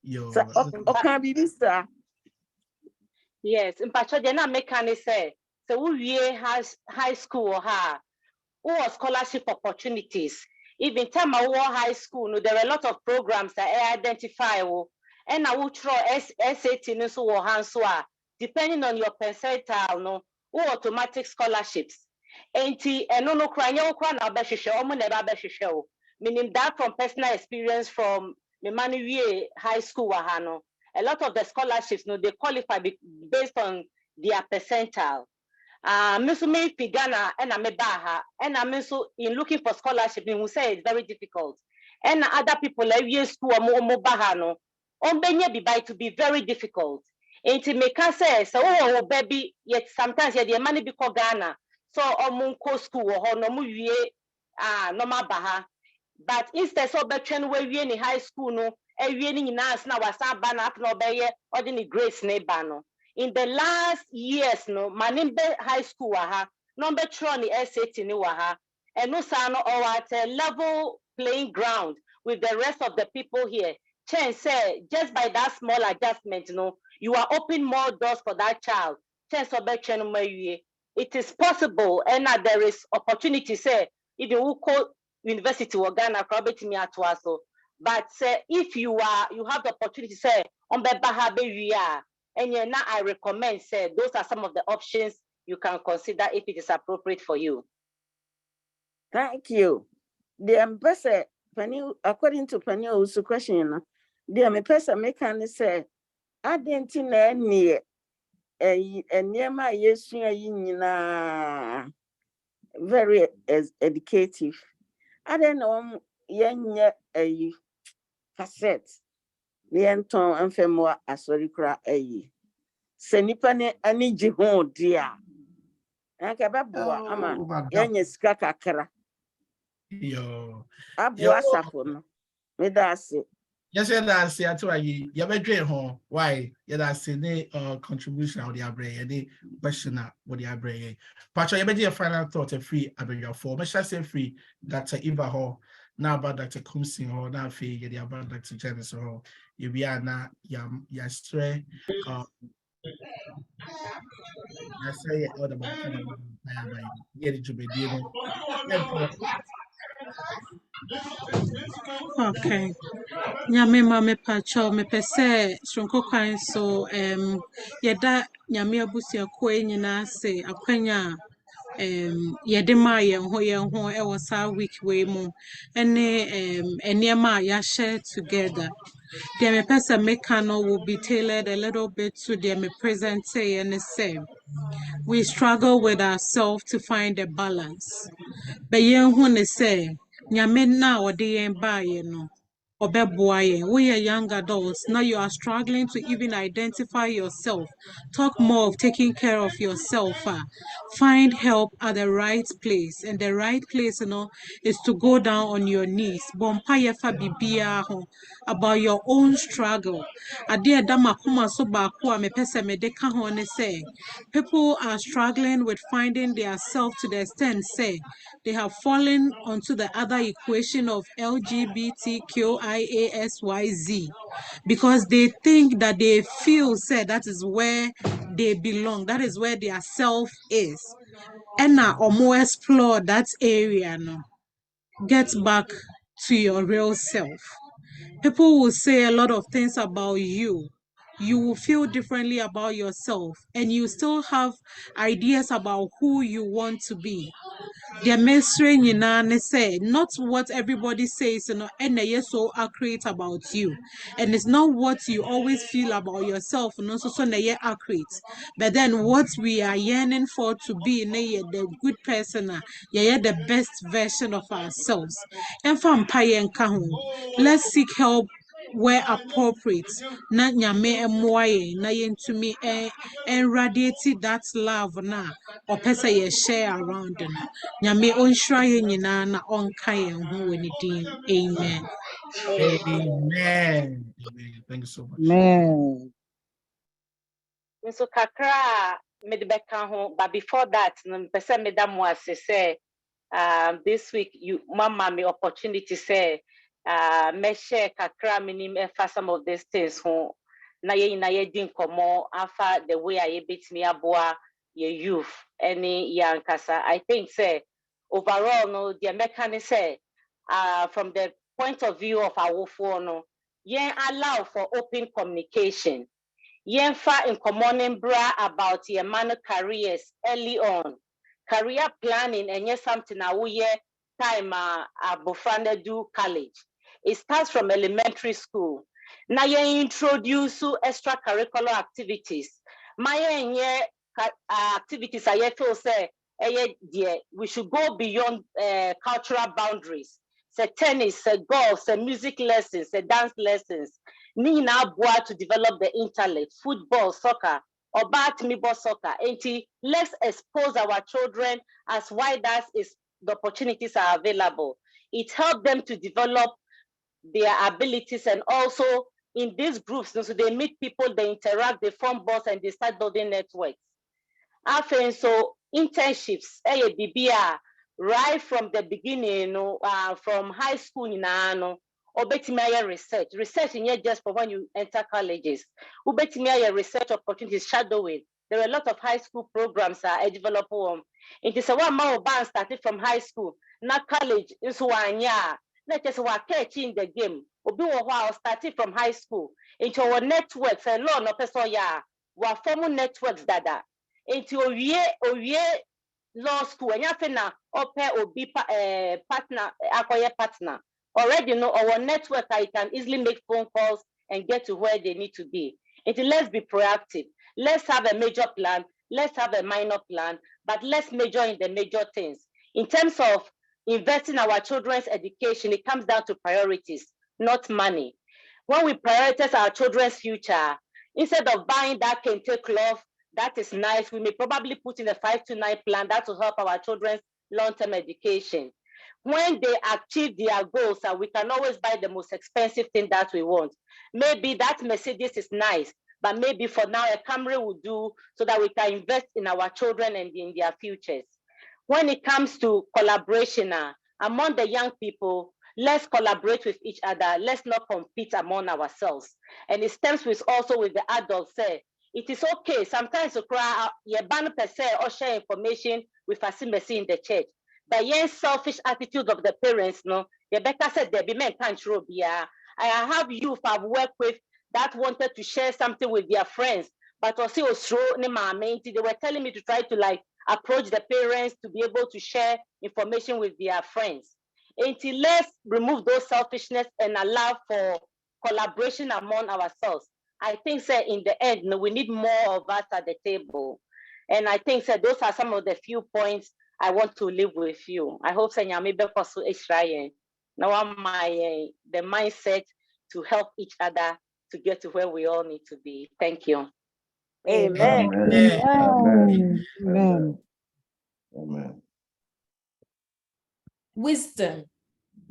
Speaker 2: Yo.
Speaker 12: So okay, bibi sir.
Speaker 1: Yes, in particular, na mekane say so we has high school or ha or scholarship opportunities. Even time I war high school, no, there are a lot of programs that I identify and I will try SAT no so or hanswa. Depending on your percentile, no, or automatic scholarships. And no cry, no cry, na never meaning that from personal experience from the money high school, no. A lot of the scholarships, no, they qualify based on their percentile. Miss me Ghana and Amebaha, and I'm also in looking for scholarship, we will say it's very difficult. And other people like school or Mobahano, on Benya be to be very difficult. And to make us say, so oh baby, yet sometimes the money be called Ghana. So Munko school or no normal baha. But instead of between where we in high school, no, and we in us now was some ban up no be ordinary grace neighbor no. In the last years, no, Manimbe High School number 20 SAT ni and no son or at a level playing ground with the rest of the people here. Chen say just by that small adjustment, you are opening more doors for that child. Chen so it is possible, and there is opportunity. Say if you call university or Ghana, but say if you have the opportunity, say on the and now I recommend, say, those are some of the options you can consider if it is appropriate for you.
Speaker 12: Thank you. The person, according to Penny's question, the person can say, I didn't know and near my yes, very educative. I don't know, young a cassette. The Anton and Femoa as well cry a Senipane ani jihon dear. Ankababoa ama yanya sika kakra.
Speaker 2: Yo.
Speaker 12: Abua safono. Me da se.
Speaker 2: Yes, that's it. You have a dream home. Why? Yeah, that's the contribution of the abre. The question what the abre. But you have a final thought. A free abre for. Me shall say free. Dr. Eva Hall. Now about Dr. Kumsing Hall. Now free. Yeah, about Dr. Janice Hall. You be na ya stray. I say all the back. Yeah, the job deal.
Speaker 5: Okay. Nyame ma me pacho me pese sonko kwan so yeda nyame abusuako nyina se akwanya yede ma ye ho e wo sa week we mu ene enema ya share together. The me pese me no will be tailored a little bit to the me present say and say we struggle with ourselves to find a balance. But yen hu ne say nyame na ode yen ba ye no Obeboye, we are young adults. Now you are struggling to even identify yourself. Talk more of taking care of yourself. Find help at the right place. And the right place, is to go down on your knees. Bompaye fa bibia ho about your own struggle. Ade dama kuma so ba ko me pese me de ka ho ne say. People are struggling with finding their self to the extent say they have fallen onto the other equation of LGBTQIASYZ because they think that they feel say that is where they belong, that is where their self is. And now more explore that area now. Get back to your real self. People will say a lot of things about you. You will feel differently about yourself, and you still have ideas about who you want to be. The mainstream say not what everybody says, and they so accurate about you, and it's not what you always feel about yourself, so accurate. But then what we are yearning for to be, the good person, the best version of ourselves. And from let's seek help where appropriate. Na nyame emwaye na yentumi and radiate that love na or pesa ye share around them. Nyame onhira ye nyina na onka ye ho woni din. Amen.
Speaker 2: Amen. Amen. Thank you so much.
Speaker 10: Man.
Speaker 1: So kakra mede beka ho, but before that, pese me da mo ase say this week you mama me opportunity say me share kakra minim for some of these things ho na ye din komo afa the way I bit me aboa ye youth any young kasa. I think say overall no the American say from the point of view of our phone no yen allow for open communication. Yen fa in common bra about your man careers early on. Career planning and yes something we time abofranda do college. It starts from elementary school. Now you introduce extracurricular activities. My activities I feel say we should go beyond cultural boundaries. Say tennis, say golf, say music lessons, say dance lessons. Ni na boa to develop the intellect, football, soccer, or badminton soccer. And let's expose our children as wide as is the opportunities are available. It helps them to develop their abilities, and also in these groups, so they meet people, they interact, they form bonds, and they start building networks. After so internships, right from the beginning, from high school, obetimi research in here just for when you enter colleges. Obetimi research opportunities, shadowing. There are a lot of high school programs are developed. It is a one more band started from high school, not college. It's 1 year. Let's just work in the game. Obi while started from high school into our networks and law no person ya. We form networks dada. Into owie law school and you na ope obi partner acquire partner. Already know our network, I can easily make phone calls and get to where they need to be. Let's be proactive. Let's have a major plan. Let's have a minor plan, but let's major in the major things. In terms of investing our children's education, it comes down to priorities, not money. When we prioritize our children's future, instead of buying that kente cloth, that is nice, we may probably put in a 5-to-9 plan that will help our children's long-term education. When they achieve their goals, we can always buy the most expensive thing that we want. Maybe that Mercedes is nice, but maybe for now a Camry will do so that we can invest in our children and in their futures. When it comes to collaboration among the young people, let's collaborate with each other. Let's not compete among ourselves. And it stems with also with the adults say, it is okay sometimes to cry, you ban per se or share information with a in the church. The young selfish attitude of the parents, no, Rebecca said there be men can't be. I have youth I've worked with that wanted to share something with their friends, but also they were telling me to try to approach the parents to be able to share information with their friends. Until let's remove those selfishness and allow for collaboration among ourselves. I think in the end, we need more of us at the table. And I think those are some of the few points I want to leave with you. I hope Nyame Bekoso Israel. Now the mindset to help each other to get to where we all need to be. Thank you.
Speaker 12: Amen.
Speaker 2: Yeah.
Speaker 10: Amen.
Speaker 6: Amen. Amen.
Speaker 4: Wisdom.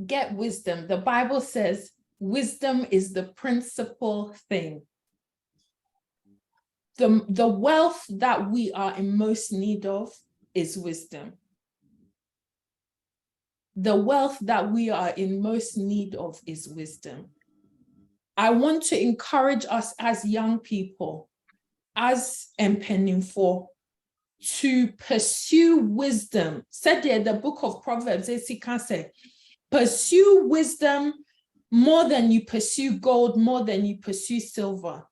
Speaker 4: Get wisdom. The Bible says wisdom is the principal thing. The wealth that we are in most need of is wisdom. The wealth that we are in most need of is wisdom. I want to encourage us as young people, as Mpenimfo, to pursue wisdom. Said there, the book of Proverbs, it can say, pursue wisdom more than you pursue gold, more than you pursue silver.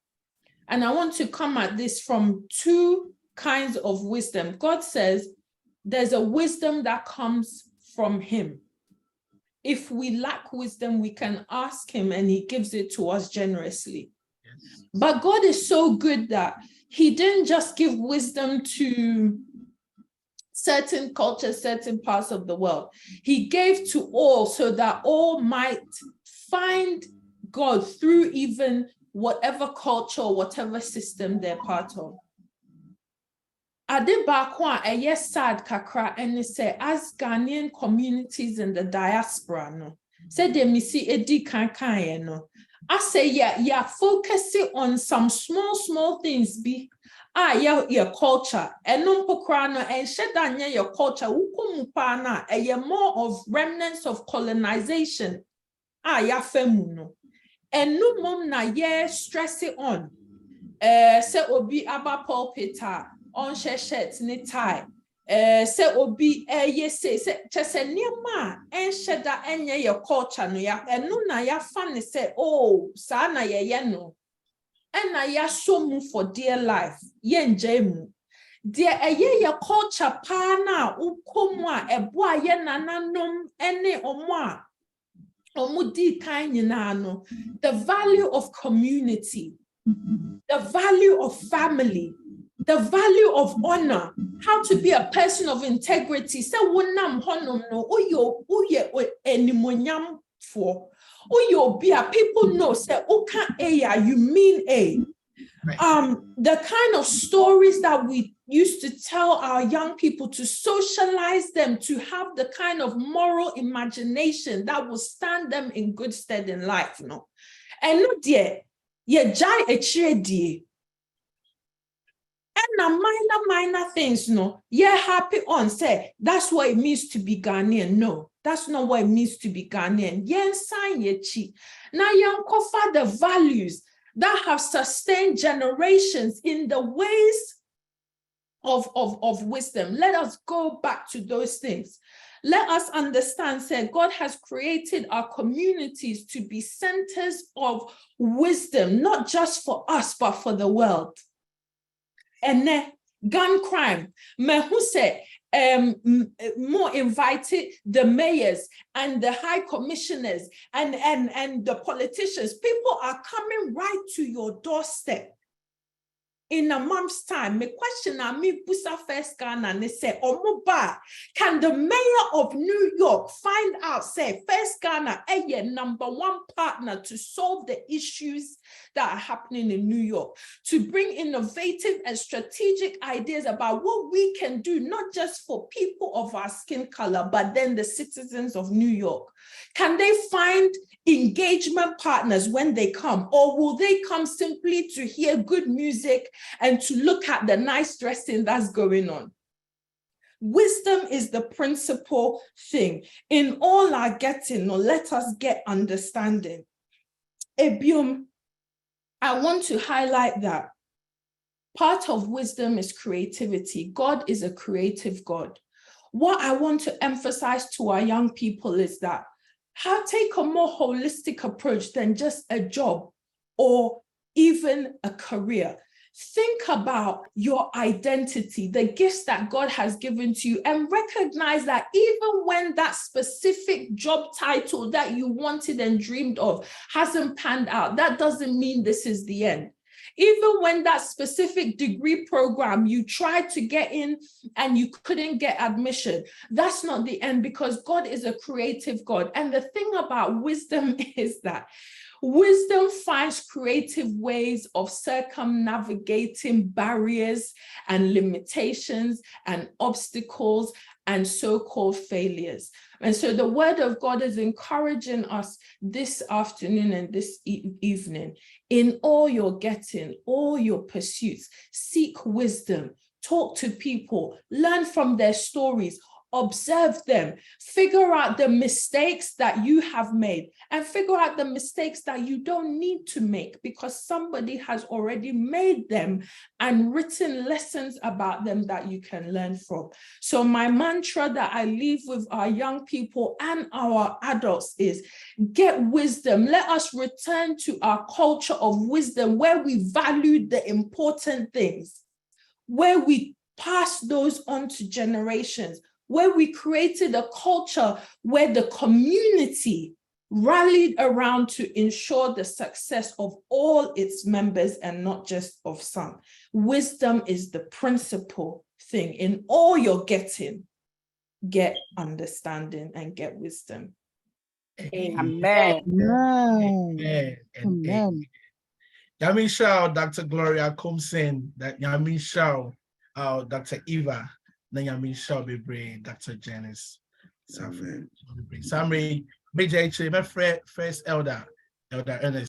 Speaker 4: And I want to come at this from two kinds of wisdom. God says there's a wisdom that comes from him. If we lack wisdom, we can ask him and he gives it to us generously. But God is so good that he didn't just give wisdom to certain cultures, certain parts of the world. He gave to all so that all might find God through even whatever culture, whatever system they're part of. Ade baako a ɛyɛ sad kakra ɛne sɛ as Ghanaian communities in the diaspora no, sɛ de misi edi kankan no, I say yeah focusing on some small things be your culture ɛno mpokra no ɛnhyɛ da nyɛ your culture wukum pa na ɛyɛ more of remnants of colonization ya femu no ɛno mom na ye stress it on sɛ obi aba pulpit on shirt ne tie say obi yes say just niema enhye da enye your culture no ya enu na ya fa ne say oh sa na ye no ena ya show mu for dear life ye nje mu de eye your culture pa na ukomu a ebo a ye nananom ene omo a omo di kan nyina no, the value of community, the value of family, the value of honor, how to be a person of integrity. Say wonam honom no uye enimonyam for uyo be a people know say oka a you mean a. The kind of stories that we used to tell our young people to socialize them, to have the kind of moral imagination that will stand them in good stead in life, no. And no dear, ye jai echire. And minor things, no. Yeah, happy on say that's what it means to be Ghanaian. No, that's not what it means to be Ghanaian. Yen sign ye chi. Now young kofa the values that have sustained generations in the ways of wisdom. Let us go back to those things. Let us understand, say, God has created our communities to be centers of wisdom, not just for us, but for the world. And then gun crime, me who said more invited the mayors and the high commissioners and the politicians. People are coming right to your doorstep. In a month's time, my question me pusa first Ghana and they say, Omoba, can the mayor of New York find out, say, first Ghana, number one partner to solve the issues that are happening in New York, to bring innovative and strategic ideas about what we can do, not just for people of our skin color, but then the citizens of New York? Can they find engagement partners when they come, or will they come simply to hear good music and to look at the nice dressing that's going on? Wisdom is the principal thing. In all our getting, or let us get understanding. Ebium, I want to highlight that part of wisdom is creativity. God is a creative God. What I want to emphasize to our young people is that take a more holistic approach than just a job or even a career. Think about your identity, the gifts that God has given to you, and recognize that even when that specific job title that you wanted and dreamed of hasn't panned out, that doesn't mean this is the end. Even when that specific degree program you tried to get in and you couldn't get admission, that's not the end, because God is a creative God. And the thing about wisdom is that wisdom finds creative ways of circumnavigating barriers and limitations and obstacles and so-called failures. And so the word of God is encouraging us this afternoon and this evening. In all you're getting, all your pursuits, seek wisdom, talk to people, learn from their stories, observe them, figure out the mistakes that you have made, and figure out the mistakes that you don't need to make, because somebody has already made them and written lessons about them that you can learn from. So my mantra that I leave with our young people and our adults is get wisdom. Let us return to our culture of wisdom, where we value the important things, where we pass those on to generations, where we created a culture where the community rallied around to ensure the success of all its members and not just of some. Wisdom is the principal thing. In all you're getting, get understanding and get wisdom.
Speaker 10: Amen.
Speaker 2: Amen.
Speaker 10: Amen.
Speaker 2: Yamin Shao, Dr. Gloria Kumsen, that Yamin Shao, Dr. Eva, then Yamin Shao Bebre, Dr. Janice. Summary, BJH, my first elder Ernest.